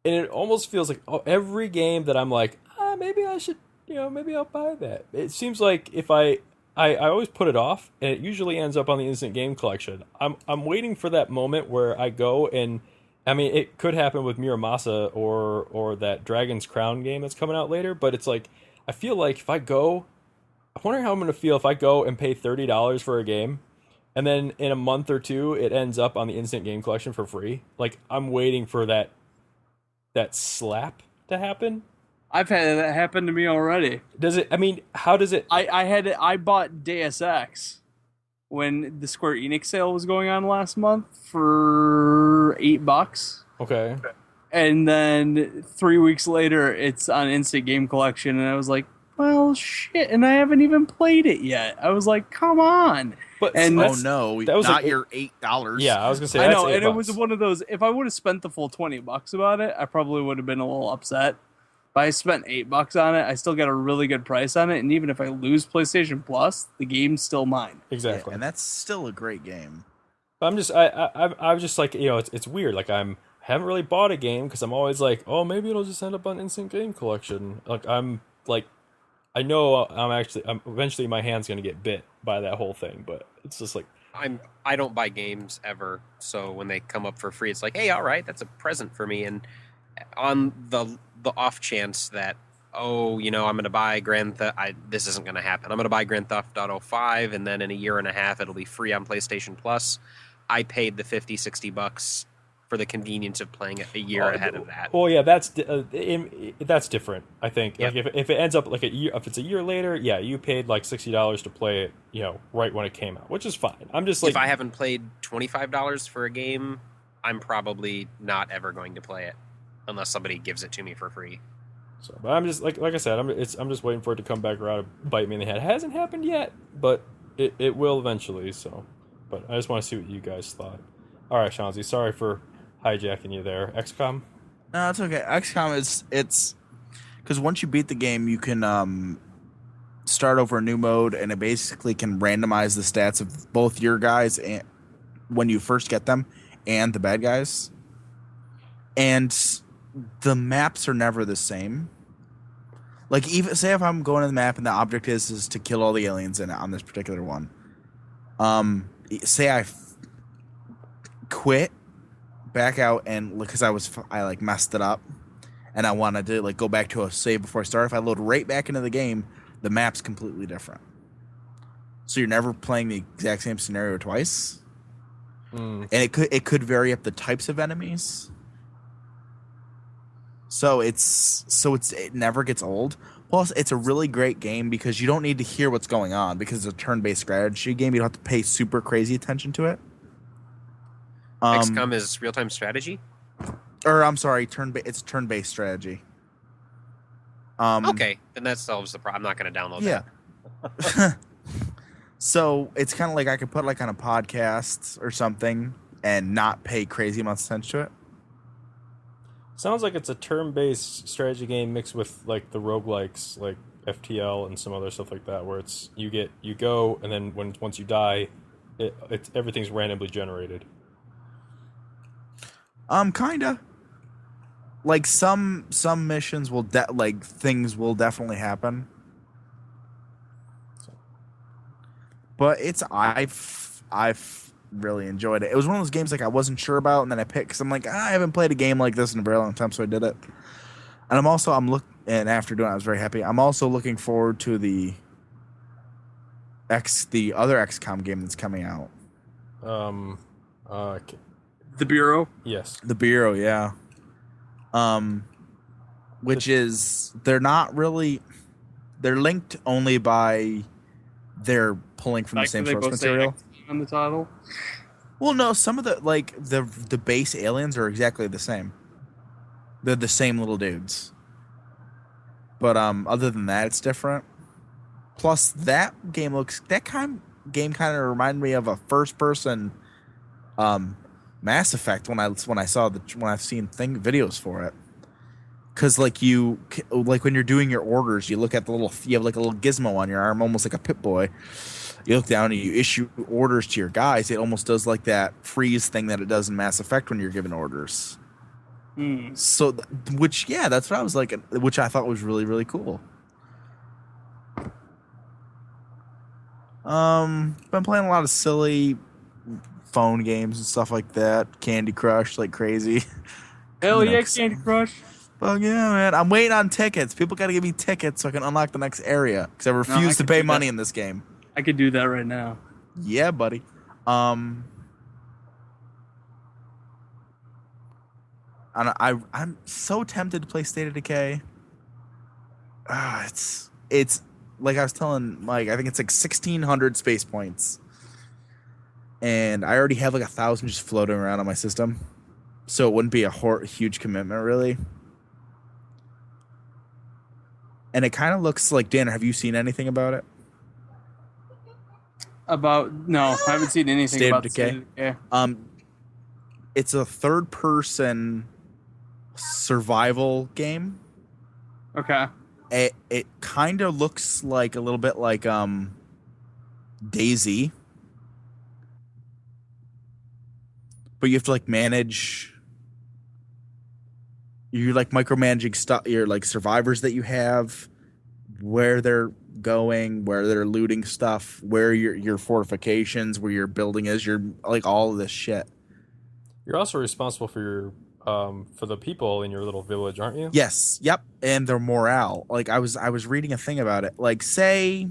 and it almost feels like every game that I'm like, maybe I should, maybe I'll buy that. It seems like if I always put it off, and it usually ends up on the Instant Game Collection. I'm waiting for that moment where I go and, I mean, it could happen with Muramasa or that Dragon's Crown game that's coming out later, but it's like, I feel like if I go, I'm wondering how I'm going to feel if I go and pay $30 for a game, and then in a month or two, it ends up on the Instant Game Collection for free. Like, I'm waiting for that slap to happen. I've had that happen to me already. Does it? I mean, how does it? I bought Deus Ex when the Square Enix sale was going on last month for $8. Okay. And then 3 weeks later, it's on Instant Game Collection, and I was like, well, shit, and I haven't even played it yet. I was like, come on. But And Oh no, that was not like your $8. Yeah, I was gonna say. I That's know, and $8. it was one of those, if I would have spent the full $20 about it, I probably would have been a little upset. But I spent $8 on it. I still got a really good price on it, and even if I lose PlayStation Plus, the game's still mine. Exactly. Yeah, and that's still a great game. I'm just I was just like, it's weird. Like I haven't really bought a game because I'm always like, oh, maybe it'll just end up on Instant Game Collection. Like I'm like, I know I'm eventually my hand's gonna get bit by that whole thing, but it's just like I don't buy games ever, so when they come up for free, it's like, hey, all right, that's a present for me. And on the off chance that, oh, I'm going to buy Grand Theft, this isn't going to happen. I'm going to buy Grand Theft Auto 5, and then in a year and a half, it'll be free on PlayStation Plus. I paid the $50-$60 for the convenience of playing it a year ahead of that. Well, yeah, that's different. I think Yep. like if it ends up like a year, if it's a year later, yeah, you paid like $60 to play it, right when it came out, which is fine. I'm just like, If I haven't played $25 for a game, I'm probably not ever going to play it unless somebody gives it to me for free. so, but I'm just like I said, I'm just waiting for it to come back around and bite me in the head. It hasn't happened yet, but it will eventually. So, but I just want to see what you guys thought. All right, Shanzi, sorry for hijacking you there. XCOM. No, it's okay. XCOM it's because once you beat the game, you can start over a new mode, and it basically can randomize the stats of both your guys and when you first get them, and the bad guys. And the maps are never the same. Like, even say if I'm going to the map and the object is to kill all the aliens in it on this particular one. Say I quit, back out, and because I messed it up, and I wanted to like go back to a save before I start. If I load right back into the game, the map's completely different. So you're never playing the exact same scenario twice. And it could vary up the types of enemies. So it never gets old. Plus, it's a really great game because you don't need to hear what's going on because it's a turn-based strategy game. You don't have to pay super crazy attention to it. XCOM is real-time strategy? Or I'm sorry, it's turn-based strategy. Okay, then that solves the problem. I'm not going to download that. Yeah. So it's kind of like I could put like on a podcast or something and not pay crazy amounts of attention to it. Sounds like it's a turn-based strategy game mixed with like the roguelikes, like FTL and some other stuff like that, where it's you go and then once you die, it's everything's randomly generated. Kinda. Like some missions will things will definitely happen. But I've really enjoyed it. It was one of those games like I wasn't sure about, and then I picked because I'm like, I haven't played a game like this in a very long time, so I did it. And and after doing it, I was very happy. I'm also looking forward to the other XCOM game that's coming out. The Bureau. Yes. The Bureau, yeah. Which is they're linked only by they're pulling from the same source material. On the title. Well, no, some of the base aliens are exactly the same. They're the same little dudes. But other than that, it's different. Plus, that game kind of reminded me of a first-person Mass Effect when I've seen videos for it. Because like when you're doing your orders, you have like a little gizmo on your arm, almost like a Pip-Boy. You look down and you issue orders to your guys. It almost does like that freeze thing that it does in Mass Effect when you're giving orders. So, that's what I was like, which I thought was really, really cool. Been playing a lot of silly phone games and stuff like that. Candy Crush like crazy. Hell yeah, Candy Crush. Oh yeah, man! I'm waiting on tickets. People got to give me tickets so I can unlock the next area. Because I refuse to pay money in this game. I could do that right now. Yeah, buddy. And I'm so tempted to play State of Decay. It's like I was telling Mike. I think it's like 1,600 space points, and I already have like 1,000 just floating around on my system, so it wouldn't be a huge commitment really. And it kind of looks like, Dan, have you seen anything about it? No, I haven't seen anything State about of Decay. State of Decay. It's a third-person survival game. Okay. It kind of looks like a little bit like DayZ, but you have to like manage. You're like micromanaging stuff. You're like survivors that you have, where they're going, where they're looting stuff, where your fortifications, where your building is, your like all of this shit. You're also responsible for your for the people in your little village, aren't you? Yes, yep, and their morale. Like I was reading a thing about it. Like say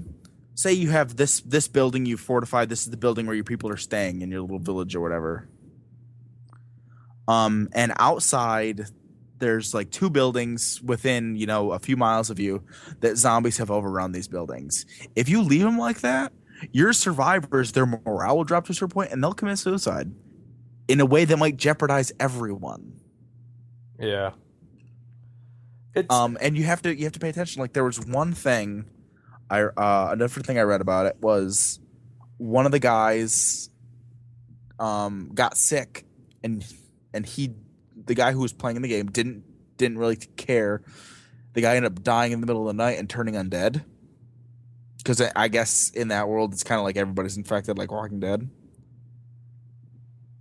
you have this building you fortified. This is the building where your people are staying in your little village or whatever. And outside there's like two buildings within, a few miles of you that zombies have overrun these buildings. If you leave them like that, your survivors, their morale will drop to a certain point and they'll commit suicide in a way that might jeopardize everyone. Yeah. It's And you have to pay attention. Like there was one thing another thing I read about it was one of the guys got sick and the guy who was playing the game didn't really care. The guy ended up dying in the middle of the night and turning undead. Because I guess in that world it's kind of like everybody's infected, like Walking Dead.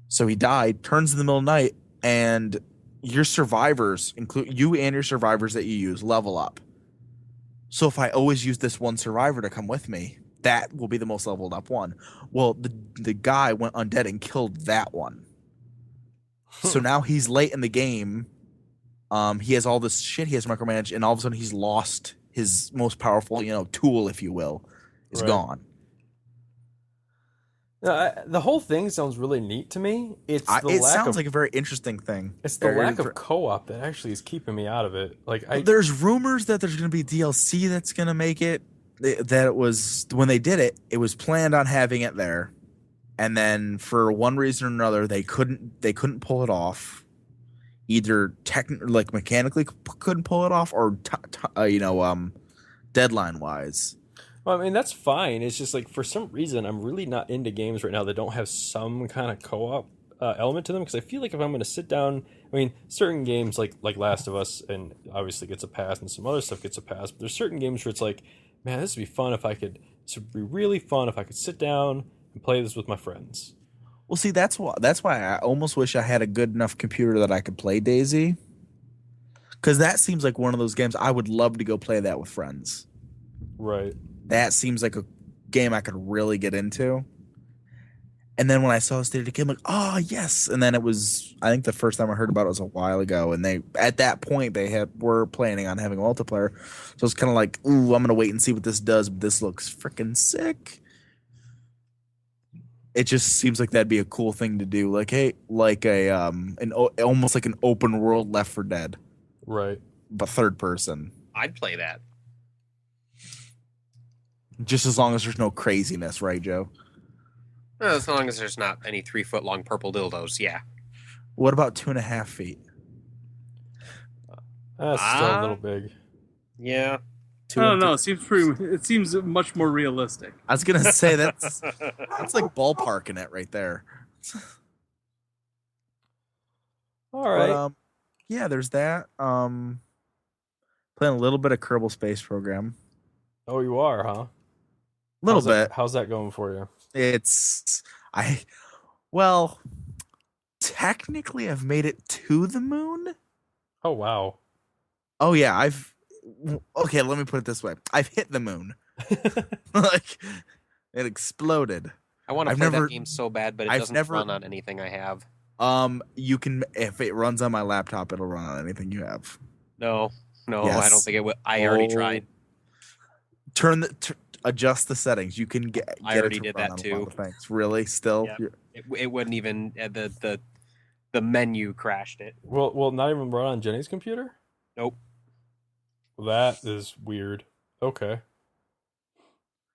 So he died, turns in the middle of the night, and your survivors, include you and your survivors that you use, level up. So if I always use this one survivor to come with me, that will be the most leveled up one. Well, the guy went undead and killed that one. So now he's late in the game. He has all this shit he has to micromanage, and all of a sudden he's lost his most powerful, tool, if you will, is gone. The whole thing sounds really neat to me. It sounds like a very interesting thing. It's the lack of co-op that actually is keeping me out of it. There's rumors that there's going to be DLC that's going to make it. That it was when they did it, it was planned on having it there, and then for one reason or another, they couldn't pull it off. Either mechanically couldn't pull it off, or deadline wise. Well, I mean, that's fine. It's just like for some reason I'm really not into games right now that don't have some kind of co-op element to them, because I feel like if I'm going to sit down, I mean, certain games like Last of Us and obviously gets a pass, and some other stuff gets a pass, but there's certain games where it's like, man, this would be fun if I could. This would be really fun if I could sit down and play this with my friends. Well, see, that's why I almost wish I had a good enough computer that I could play DayZ, because that seems like one of those games I would love to go play that with friends. Right. That seems like a game I could really get into. And then when I saw the state of the game, I'm like, oh yes. And then it was, I think the first time I heard about it was a while ago, and at that point were planning on having multiplayer. So it's kind of like, ooh, I'm gonna wait and see what this does. But this looks freaking sick. It just seems like that'd be a cool thing to do. Like, hey, like almost like an open world Left 4 Dead, right? But third person. I'd play that. Just as long as there's no craziness, right, Joe? Well, as long as there's not any 3-foot-long purple dildos, yeah. What about 2.5 feet? That's still a little big. Yeah. I don't know. It seems much more realistic. I was gonna say that's like ballparking it right there. All right. But, yeah, there's that. Playing a little bit of Kerbal Space Program. Oh, you are, huh? A little bit. How's that going for you? Technically I've made it to the moon. Oh, wow. Oh yeah, okay, let me put it this way. I've hit the moon. Like, it exploded. I want to play that game so bad, but it doesn't run on anything I have. You can, if it runs on my laptop, it'll run on anything you have. No, Yes. I don't think it will. I already tried. Adjust the settings. You can get. I already did that on too. A lot of things. Really? Still? Yeah. It wouldn't even the menu crashed it. Well, not even run on Jenny's computer? Nope. That is weird. Okay.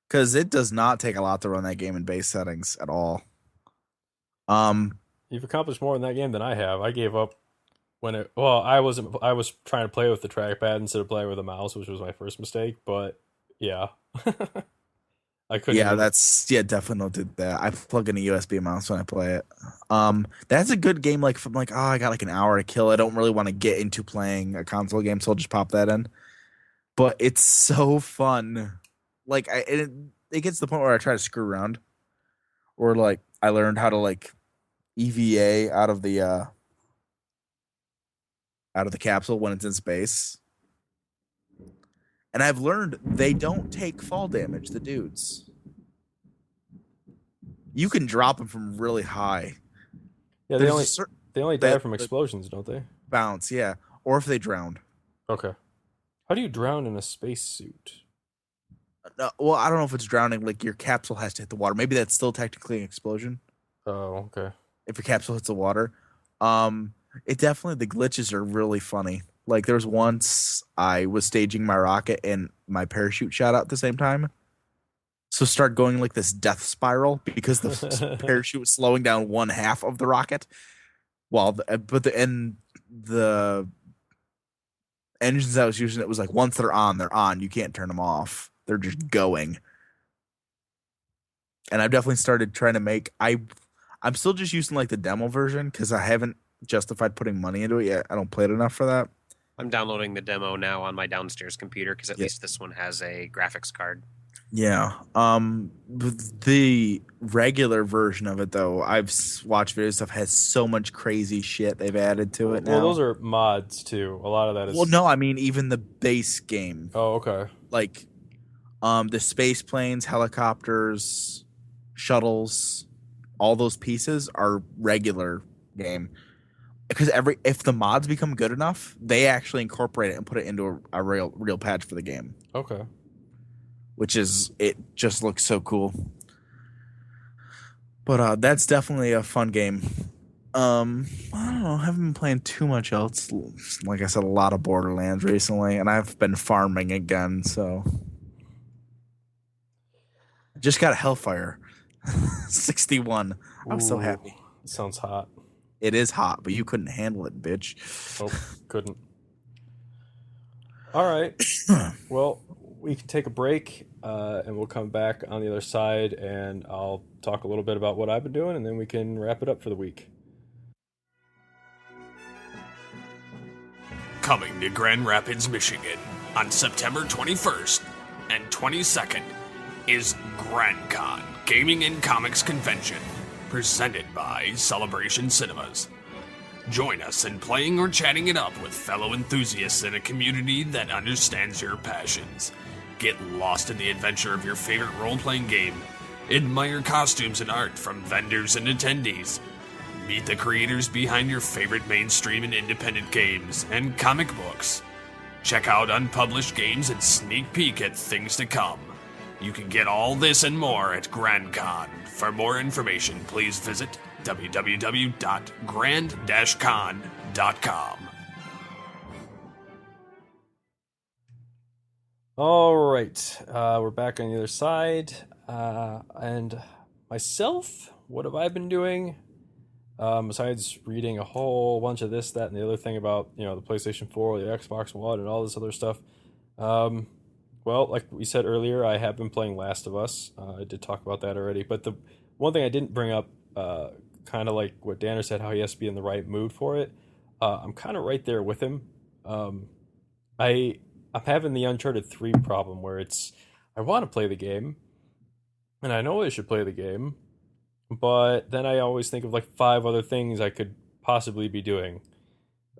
Because it does not take a lot to run that game in base settings at all. You've accomplished more in that game than I have. I gave up when it. Well, I was trying to play with the trackpad instead of playing with a mouse, which was my first mistake. But yeah, I couldn't. Yeah, definitely did that. I plug in a USB mouse when I play it. That's a good game. Like, from like, I got like an hour to kill. I don't really want to get into playing a console game, so I'll just pop that in. But it's so fun. Like, it gets to the point where I try to screw around, or like I learned how to like EVA out of the capsule when it's in space. And I've learned they don't take fall damage, the dudes. You can drop them from really high. Yeah, There's a they only die that- from explosions, don't they? bounce, yeah. Or if they drowned. Okay. How do you drown in a spacesuit? Well, I don't know if it's drowning. Like your capsule has to hit the water. Maybe that's still technically an explosion. Oh, okay. If your capsule hits the water, it definitely the glitches are really funny. Like there was once I was staging my rocket and my parachute shot out at the same time. So start going like this death spiral because the parachute was slowing down one half of the rocket, while the engines I was using, it was like once they're on, they're on. You can't turn them off. They're just going. And I've definitely started trying to make. I'm still just using like the demo version because I haven't justified putting money into it yet. I don't play it enough for that. I'm downloading the demo now on my downstairs computer because at least this one has a graphics card. Yeah. The regular version of it though, I've watched videos stuff has so much crazy shit they've added to it now. Well, those are mods too. A lot of that is. Well, no, I mean even the base game. Oh, okay. Like, the space planes, helicopters, shuttles, all those pieces are regular game. Because if the mods become good enough, they actually incorporate it and put it into a real patch for the game. Okay. Which it just looks so cool. But that's definitely a fun game. I don't know, I haven't been playing too much else. Like I said, a lot of Borderlands recently, and I've been farming again, so just got a Hellfire 61. I'm so happy. Sounds hot. It is hot, but you couldn't handle it, bitch. Oh, couldn't. All right. Well, we can take a break, and we'll come back on the other side, and I'll talk a little bit about what I've been doing, and then we can wrap it up for the week. Coming to Grand Rapids, Michigan on September 21st and 22nd is GrandCon Gaming and Comics Convention, presented by Celebration Cinemas. Join us in playing or chatting it up with fellow enthusiasts in a community that understands your passions. Get lost in the adventure of your favorite role-playing game. Admire costumes and art from vendors and attendees. Meet the creators behind your favorite mainstream and independent games and comic books. Check out unpublished games and sneak peek at things to come. You can get all this and more at GrandCon. For more information, please visit www.grand-con.com. All right, we're back on the other side, and myself, what have I been doing? Besides reading a whole bunch of this, that, and the other thing about, the PlayStation 4, the Xbox One, and all this other stuff. Well, like we said earlier, I have been playing Last of Us. I did talk about that already, but the one thing I didn't bring up, kind of like what Danner said, how he has to be in the right mood for it. I'm kind of right there with him. I'm having the Uncharted 3 problem where I want to play the game, and I know I should play the game, but then I always think of like 5 other things I could possibly be doing.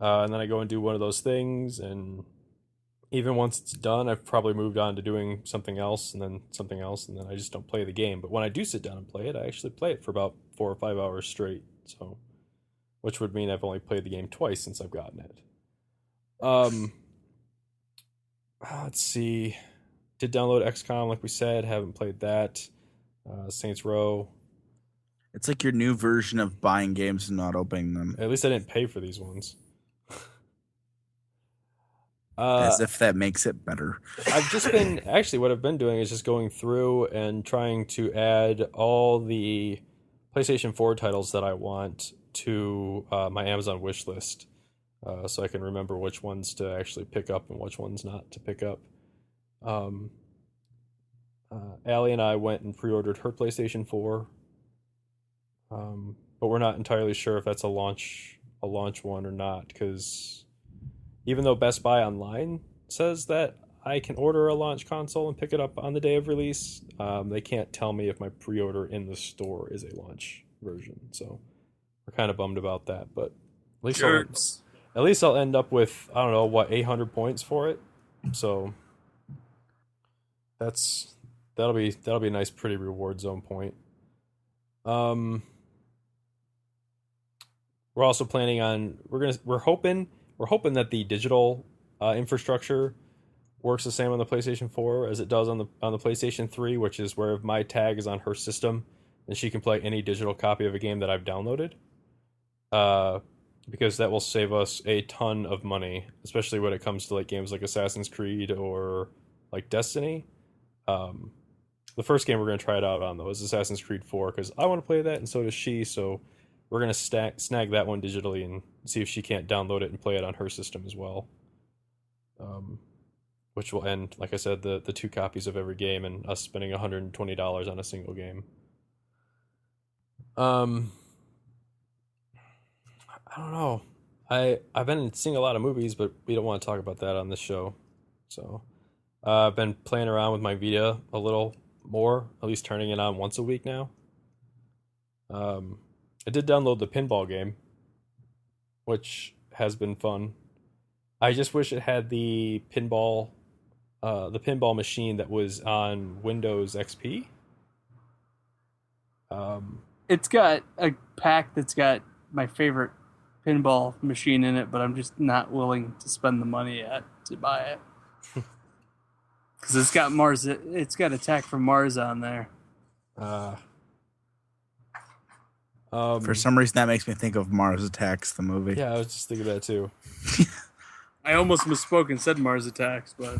And then I go and do one of those things, and even once it's done, I've probably moved on to doing something else, and then something else, and then I just don't play the game. But when I do sit down and play it, I actually play it for about 4 or 5 hours straight. So, which would mean I've only played the game twice since I've gotten it. Let's see. Did download XCOM, like we said. Haven't played that. Saints Row. It's like your new version of buying games and not opening them. At least I didn't pay for these ones. As if that makes it better. I've just been, actually what I've been doing is just going through and trying to add all the PlayStation 4 titles that I want to my Amazon wish list, so I can remember which ones to actually pick up and which ones not to pick up. Allie and I went and pre-ordered her PlayStation 4, but we're not entirely sure if that's a launch one or not, because even though Best Buy online says that I can order a launch console and pick it up on the day of release, they can't tell me if my pre-order in the store is a launch version. So we're kind of bummed about that, but at least I'll end up with, I don't know, 800 points for it. So that'll be a nice, pretty reward zone point. We're also planning on we're hoping that the digital infrastructure works the same on the PlayStation 4 as it does on the PlayStation 3, which is where if my tag is on her system, then she can play any digital copy of a game that I've downloaded. Because that will save us a ton of money, especially when it comes to like games like Assassin's Creed or like Destiny. The first game we're going to try it out on though is Assassin's Creed 4 because I want to play that and so does she. So we're going to snag that one digitally and see if she can't download it and play it on her system as well. Which will end, like I said, the 2 copies of every game and us spending $120 on a single game. I don't know. I've been seeing a lot of movies, but we don't want to talk about that on this show. So I've been playing around with my Vita a little more, at least turning it on once a week now. I did download the pinball game, which has been fun. I just wish it had the pinball machine that was on Windows XP. It's got a pack that's got my favorite pinball machine in it, but I'm just not willing to spend the money yet to buy it. Because it's got Mars. It's got Attack from Mars on there. For some reason, that makes me think of Mars Attacks, the movie. Yeah, I was just thinking that too. I almost misspoke and said Mars Attacks, but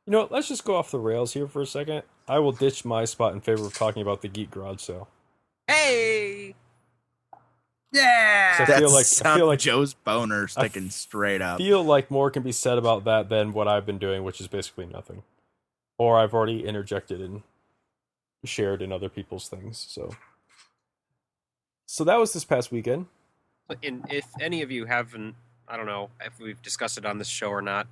You know, let's just go off the rails here for a second. I will ditch my spot in favor of talking about the Geek Garage sale. Hey! yeah. So I feel like Joe's boner sticking straight up. feel like more can be said about that than what I've been doing, which is basically nothing. Or I've already interjected and shared in other people's things. So that was this past weekend. And if any of you haven't, I don't know if we've discussed it on this show or not,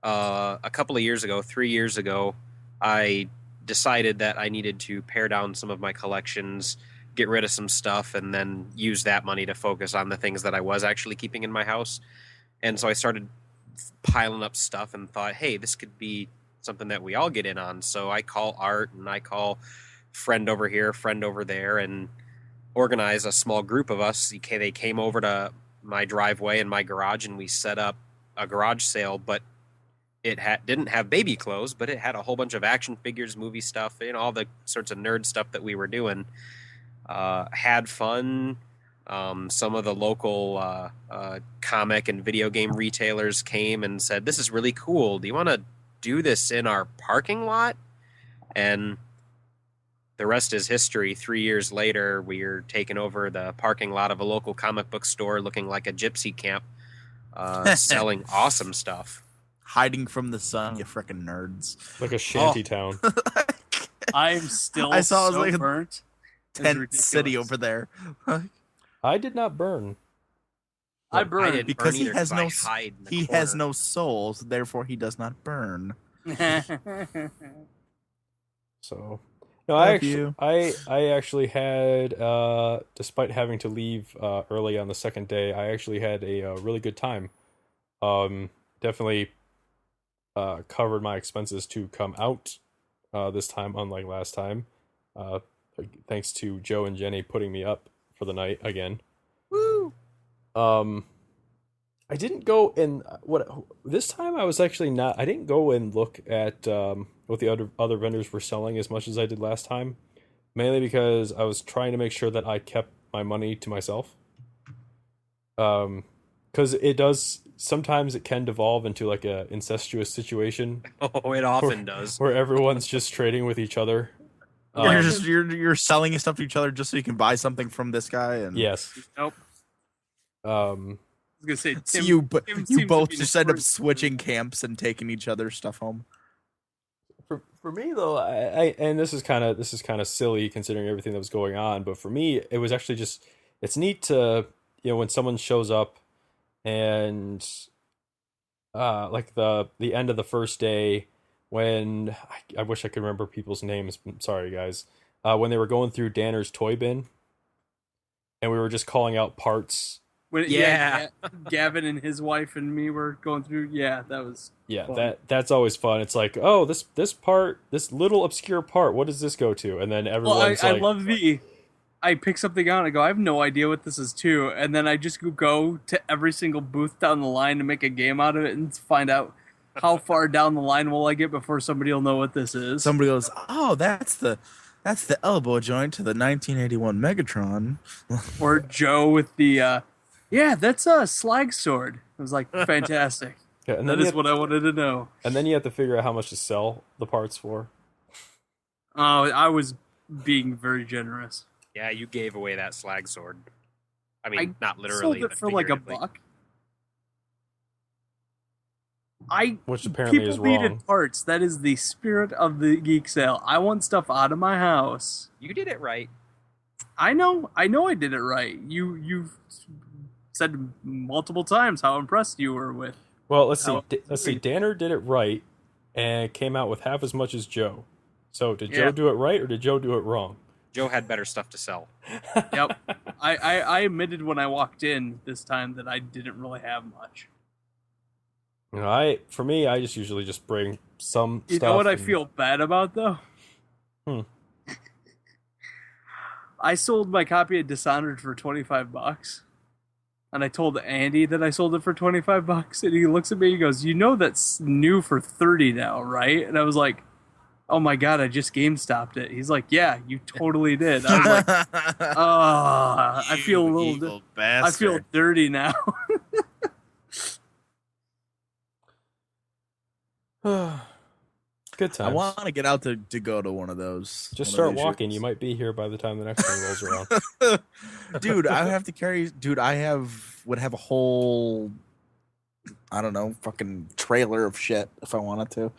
a couple of years ago, 3 years ago, I decided that I needed to pare down some of my collections, get rid of some stuff, and then use that money to focus on the things that I was actually keeping in my house. And so I started piling up stuff and thought, hey, this could be something that we all get in on. So I call Art and I call friend over here, friend over there, and organize a small group of us. They came over to my driveway and my garage, and we set up a garage sale, but it didn't have baby clothes, but it had a whole bunch of action figures, movie stuff, all the sorts of nerd stuff that we were doing. Had fun. Some of the local comic and video game retailers came and said, this is really cool. Do you want to do this in our parking lot? And the rest is history. 3 years later, we're taking over the parking lot of a local comic book store looking like a gypsy camp, selling awesome stuff. Hiding from the sun, you frickin' nerds. Like a shanty town. I'm still I saw it was like a burnt. Tent city over there. I did not burn. I burned. didn't Because burn he either, has 'cause no I hide in the he has corner. no soul, so therefore he does not burn. So no, I Love you. actually had, despite having to leave early on the second day, I actually had a really good time. Definitely covered my expenses to come out this time, unlike last time. Thanks to Joe and Jenny putting me up for the night again. Woo! I didn't go and this time I was actually not. I didn't go and look at what the other vendors were selling as much as I did last time, mainly because I was trying to make sure that I kept my money to myself. Because sometimes it can devolve into like a incestuous situation. Oh, it often does. Where everyone's just trading with each other. You're selling stuff to each other just so you can buy something from this guy. And Yes. Nope. Um, I was gonna say so Tim, you Tim seems you to both be just end up notorious. switching camps and taking each other's stuff home. for me though, I and this is kind of silly considering everything that was going on, but for me it was actually just it's neat to when someone shows up and like the end of the first day when I wish I could remember people's names. Sorry guys. When they were going through Danner's toy bin and we were just calling out parts When Yeah. Gavin and his wife and me were going through. Yeah, that was Yeah, fun. that's always fun. It's like, oh, this part, this little obscure part, what does this go to? And then Well, everyone's I like, love I pick something out and I go, I have no idea what this is too, and then I just go to every single booth down the line to make a game out of it and find out how far down the line will I get before somebody will know what this is. Somebody goes, "Oh, that's the elbow joint to the 1981 Megatron." Or Joe with the, yeah, that's a slag sword. I was like, fantastic. yeah, and That then you is have, what I wanted to know. and then you have to figure out how much to sell the parts for. Oh, I was being very generous. Yeah, you gave away that slag sword. I mean, I not literally. sold it but for like figuratively. $1. Which apparently People is wrong. needed parts. That is the spirit of the geek sale. I want stuff out of my house. You did it right. I know I did it right. You've said multiple times how impressed you were with. Well, let's see. How- Let's see. Danner did it right and came out with half as much as Joe. So did Joe Yeah. do it right or did Joe do it wrong? Joe had better stuff to sell. Yep. I admitted when I walked in this time that I didn't really have much. You know, I just usually just bring some You stuff. know what I and- feel bad about though? Hmm. I sold my copy of Dishonored for $25. And I told Andy that I sold it for $25, and he looks at me and he goes, "You know that's new for 30 now, right?" And I was like, "Oh my god, I just GameStopped it." He's like, "Yeah, you totally did." I was like, I feel a You little evil I feel bastard. dirty now. Good times. I want to get out to go to one of those. Just one start of these walking. shows. You might be here by the time the next one rolls around. Dude, I have to carry. Dude, would have a whole, I don't know, fucking trailer of shit if I wanted to.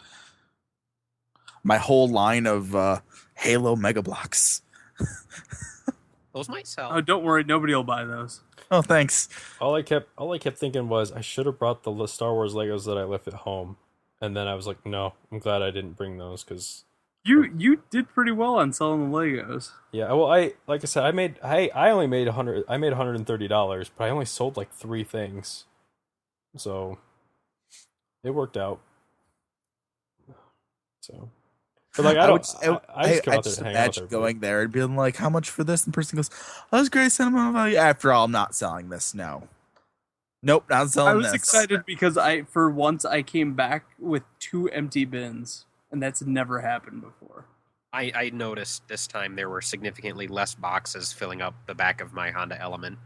My whole line of Halo Mega Blocks. Those might sell. Oh, don't worry, nobody will buy those. Oh, thanks. All I kept thinking was I should have brought the Star Wars Legos that I left at home, and then I was like, no, I'm glad I didn't bring those because You did pretty well on selling the Legos. yeah. Well, like I said, I only made $130, but I only sold like 3 things, so it worked out. So, but like I just go out there just to hang out with imagine everybody. going there and being like, "How much for this?" And the person goes, "Oh, that's great sentimental value." After all, I'm not selling this. No, nope, not selling I was this. excited because for once I came back with 2 empty bins, and that's never happened before. I noticed this time there were significantly less boxes filling up the back of my Honda Element.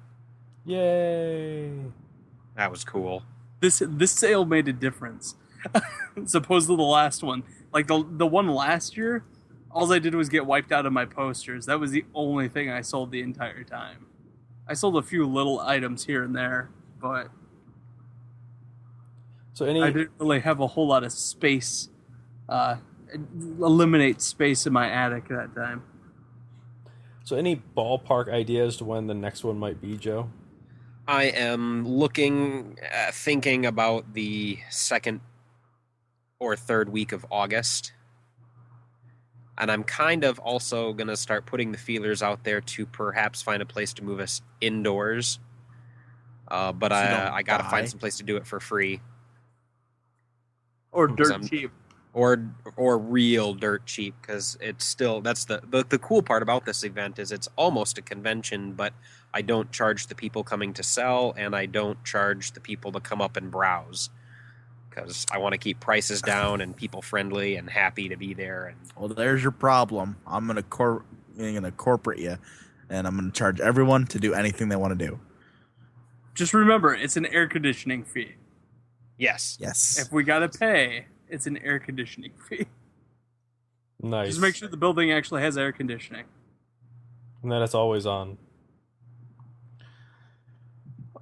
Yay! That was cool. This sale made a difference. As opposed to the last one. Like the one last year, all I did was get wiped out of my posters. That was the only thing I sold the entire time. I sold a few little items here and there, but So I didn't really have a whole lot of space. Eliminate space in my attic that time. So any ballpark ideas to when the next one might be, Joe? I am thinking about the second or third week of August. And I'm kind of also going to start putting the feelers out there to perhaps find a place to move us indoors. But So you I got to don't find die. some place to do it for free. Or Because dirt I'm- cheap. Or real dirt cheap, because it's still, that's the cool part about this event is it's almost a convention, but I don't charge the people coming to sell, and I don't charge the people to come up and browse, because I want to keep prices down and people friendly and happy to be there. And Well, there's your problem. I'm gonna corporate you, and I'm gonna charge everyone to do anything they want to do. Just remember, it's an air conditioning fee. yes, Yes. If we gotta pay, it's an air conditioning fee. Nice. Just make sure the building actually has air conditioning. And that it's always on.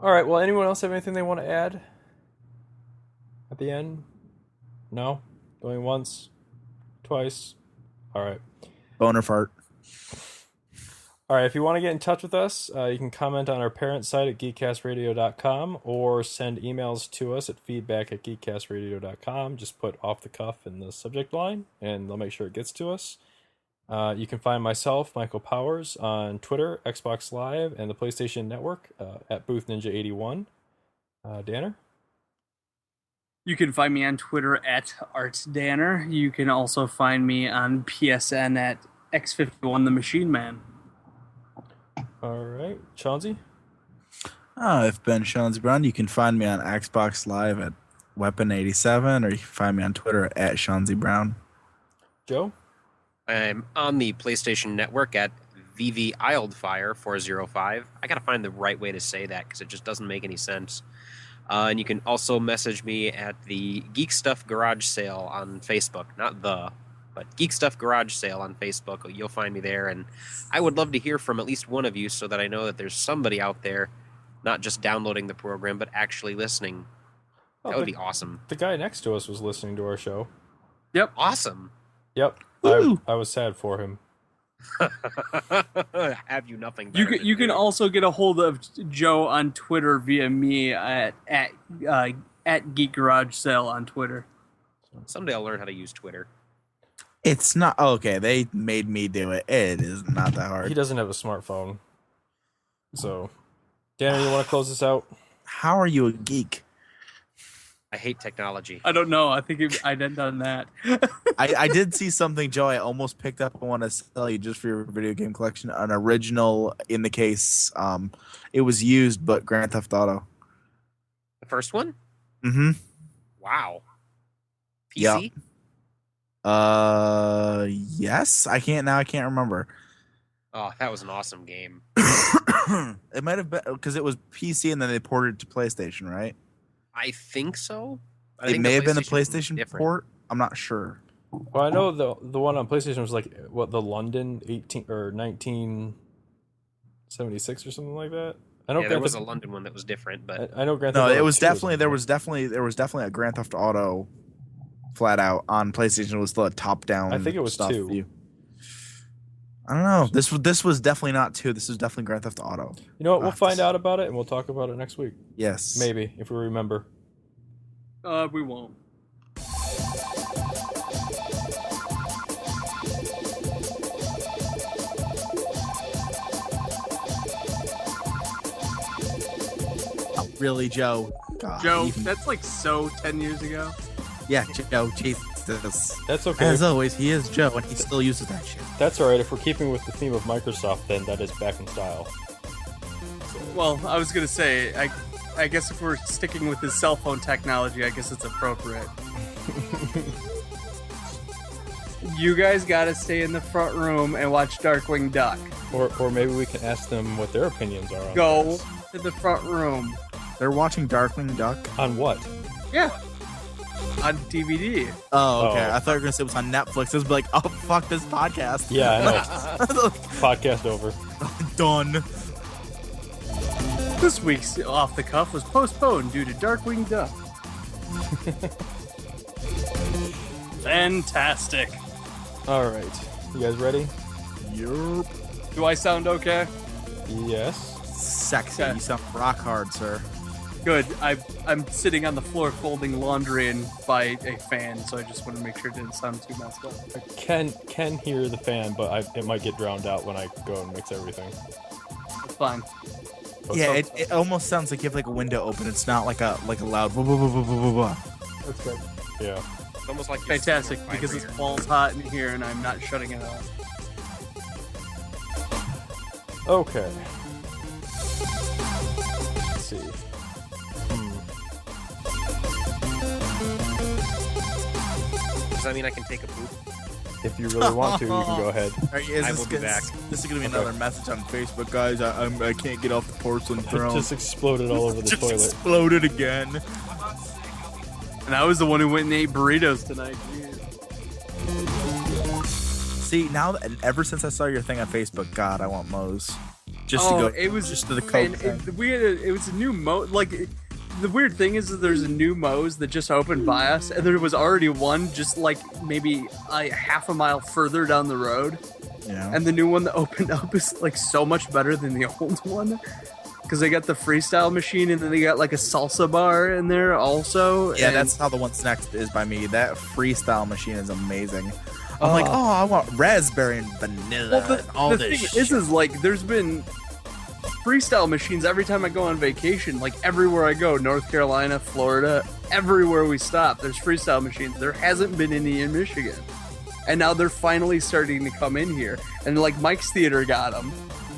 All right. Well, anyone else have anything they want to add at the end? No? Going once? Twice? All right. Boner fart. All right. If you want to get in touch with us, you can comment on our parent site at geekcastradio.com or send emails to us at feedback@geekcastradio.com. Just put off the cuff in the subject line and they'll make sure it gets to us. You can find myself, Michael Powers, on Twitter, Xbox Live, and the PlayStation Network at Booth Ninja 81. Danner? You can find me on Twitter at ArtDanner. You can also find me on PSN at X51 the Machine Man. All right. Chauncey? I've been Shanzi Brown. You can find me on Xbox Live at Weapon87, or you can find me on Twitter at Shanzi Brown. Joe? I'm on the PlayStation Network at VVIldfire405. I gotta find the right way to say that because it just doesn't make any sense. And you can also message me at the Geek Stuff Garage Sale on Facebook. But Geek Stuff Garage Sale on Facebook. You'll find me there, and I would love to hear from at least one of you so that I know that there's somebody out there not just downloading the program, but actually listening. That would be awesome. The guy next to us was listening to our show. Yep. Awesome. Yep. I was sad for him. Have you nothing better You can also get a hold of Joe on Twitter via me at Geek Garage Sale on Twitter. Someday I'll learn how to use Twitter. It's not okay. They made me do it. It is not that hard. He doesn't have a smartphone. So, Danner, you want to close this out? How are you a geek? I hate technology. I don't know. I think I did done that. I did see something, Joe. I almost picked up. I want to sell you just for your video game collection. An original in the case. It was used, but Grand Theft Auto. The first one? Mm-hmm. Wow. Yep. PC? Yes. I can't remember. Oh, that was an awesome game. It might have been because it was PC and then they ported it to PlayStation, right? I think so. It may have been the PlayStation port. I'm not sure. Well, I know the one on PlayStation was like the London 1976 or something like that. I know. Yeah, there was a London one that was different, but I know Grand Theft Auto it was 2 definitely there was definitely a Grand Theft Auto flat out on PlayStation. It was still a top down. I think it was 2. View. I don't know. This was definitely not 2. This is definitely Grand Theft Auto. You know what? We'll find out about it and we'll talk about it next week. Yes, maybe if we remember. We won't. Really, Joe? God, Joe, that's like 10 years ago. Yeah, Joe. Jesus. That's okay. As always, he is Joe, and he still uses that shit. That's all right. If we're keeping with the theme of Microsoft, then that is back in style. Well, I was gonna say, I guess if we're sticking with his cell phone technology, I guess it's appropriate. You guys gotta stay in the front room and watch Darkwing Duck. Or maybe we can ask them what their opinions are on Go this. to the front room. They're watching Darkwing Duck? On what? Yeah. On DVD. Oh, okay. I thought you were going to say it was on Netflix. It was like, oh, fuck this podcast. Yeah, I know. Podcast over. Done. This week's Off the Cuff was postponed due to Darkwing Duck. Fantastic. All right. You guys ready? Yup. Do I sound okay? Yes. Sexy. Okay. You sound rock hard, sir. Good. I'm sitting on the floor folding laundry and by a fan, so I just want to make sure it didn't sound too messed up. I can hear the fan, but it might get drowned out when I go and mix everything. It's fine. But Yeah, it almost sounds like you have like a window open. It's not like a loud. Blah, blah, blah, blah, blah, blah. That's good. Yeah. it's almost like Fantastic, because it's balls hot in here and I'm not shutting it off. Okay. Let's see. Does that mean I can take a poop? If you really want to, you can go ahead. I will be back. This is gonna be another message on Facebook, guys. I can't get off the porcelain It throne. just exploded all over the Just toilet. exploded again. And I was the one who went and ate burritos tonight. See, now ever since I saw your thing on Facebook, God, I want Moe's. Just to go. It was just to the Coke. and it was a new Mo. The weird thing is that there's a new Moe's that just opened by us, and there was already one just like maybe half a mile further down the road. Yeah. And the new one that opened up is like so much better than the old one. Because they got the freestyle machine and then they got like a salsa bar in there also. Yeah, and that's how the one's next is by me. That freestyle machine is amazing. I'm like, oh, I want raspberry and vanilla Well, and all the this thing shit. is like there's been freestyle machines every time I go on vacation. Like everywhere I go, North Carolina, Florida, everywhere we stop, there's freestyle machines. There hasn't been any in Michigan, and now they're finally starting to come in here. And like Mike's Theater got them.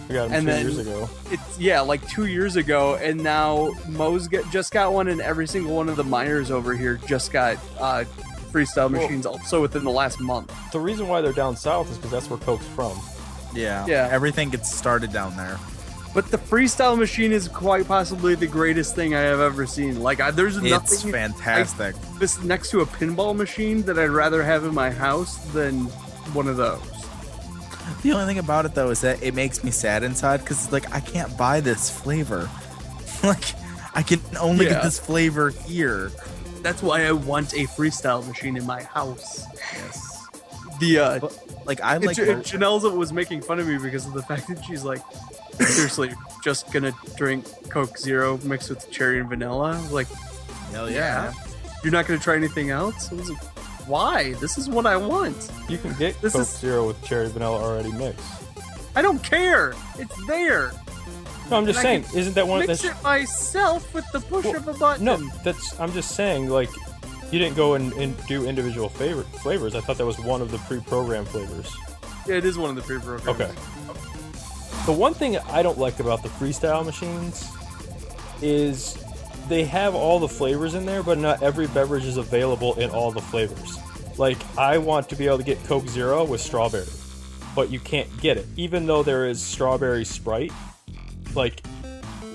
We got him And 2 then- years ago. It's like 2 years ago, and now Moe's just got one, and every single one of the Myers over here just got freestyle machines also within the last month. The reason why they're down south is because that's where Coke's from. Yeah. Yeah. Everything gets started down there. But the freestyle machine is quite possibly the greatest thing I have ever seen. Like, there's It's nothing fantastic. this next to a pinball machine that I'd rather have in my house than one of those. The only thing about it though is that it makes me sad inside because like I can't buy this flavor. Like I can only get this flavor here. That's why I want a freestyle machine in my house. Yes. The Like I like Janelle was making fun of me because of the fact that she's like, seriously, just gonna drink Coke Zero mixed with cherry and vanilla. I was like, hell yeah. you're not gonna try anything else? I was like, why? This is what I want. You can get This Coke is- Zero with cherry vanilla already mixed. I don't care. It's there. No, I'm just And I saying, isn't that one of Mix it myself with the push of a button. No, I'm just saying, like, you didn't go and do individual flavors. I thought that was one of the pre-programmed flavors. Yeah, it is one of the pre-programs. Okay. The one thing I don't like about the freestyle machines is they have all the flavors in there, but not every beverage is available in all the flavors. Like, I want to be able to get Coke Zero with strawberry, but you can't get it, even though there is strawberry Sprite. Like,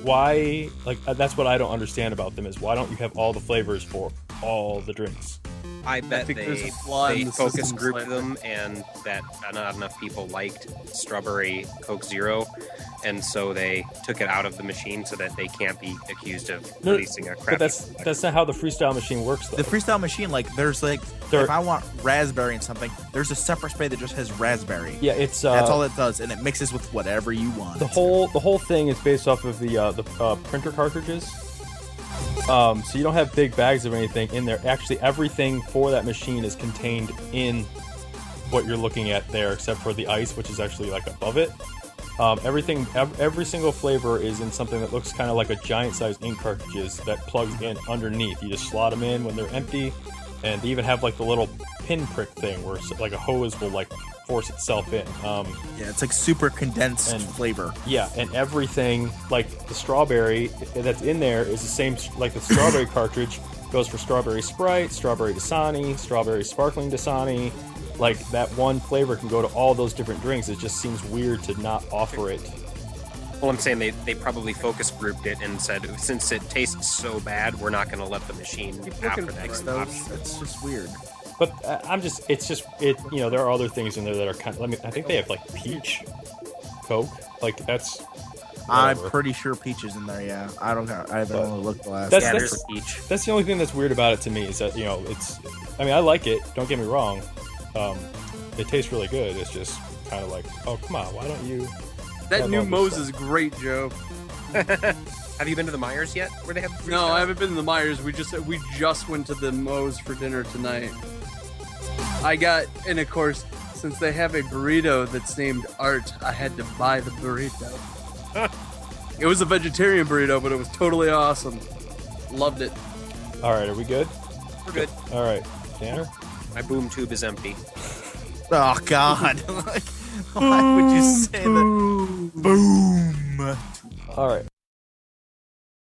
why? Like, that's what I don't understand about them, is why don't you have all the flavors for all the drinks? I bet think there's they a flaw in the focus system grouped slightly. them, and that not enough people liked strawberry Coke Zero, and so they took it out of the machine so that they can't be accused of No, releasing a crappy. But that's not how the freestyle machine works, though. The freestyle machine, like there's like There- if I want raspberry and something, there's a separate spray that just has raspberry. Yeah, it's That's all it does, and it mixes with whatever you want. the whole thing is based off of the printer cartridges. So you don't have big bags of anything in there. Actually, everything for that machine is contained in what you're looking at there, except for the ice, which is actually like above it. Every single flavor is in something that looks kind of like a giant-sized ink cartridges that plugs in underneath. You just slot them in when they're empty, and they even have like the little pinprick thing where like a hose will like force itself in. Yeah, it's like super condensed And- flavor. Yeah, and everything, like the strawberry that's in there is the same, like the strawberry cartridge goes for strawberry Sprite, strawberry Dasani, strawberry sparkling Dasani. Like, that one flavor can go to all those different drinks. It just seems weird to not offer it. Well, I'm saying they probably focus grouped it and said, since it tastes so bad, we're not going to let the machine Keep after looking that for those. option. It's just weird. But you know, there are other things in there that are kind of, I think they have like peach Coke. Like, that's... I'm whatever. pretty sure peach is in there. Yeah, I haven't really looked the last. That's- Yeah, time. there's peach. That's the only thing that's weird about it to me, is that, you know, it's... I mean, I like it, don't get me wrong. It tastes really good. It's just kind of like, oh, come on, why don't you... That have new all this Moe's stuff? is great, Joe. Have you been to the Myers yet? Where they have the No, freestyle? I haven't been to the Myers. We just went to the Moe's for dinner tonight. And of course, since they have a burrito that's named Art, I had to buy the burrito. It was a vegetarian burrito, but it was totally awesome. Loved it. All right, are we good? We're good. All right, Tanner? My boom tube is empty. Oh God! Like, why would you say that? Boom. All right.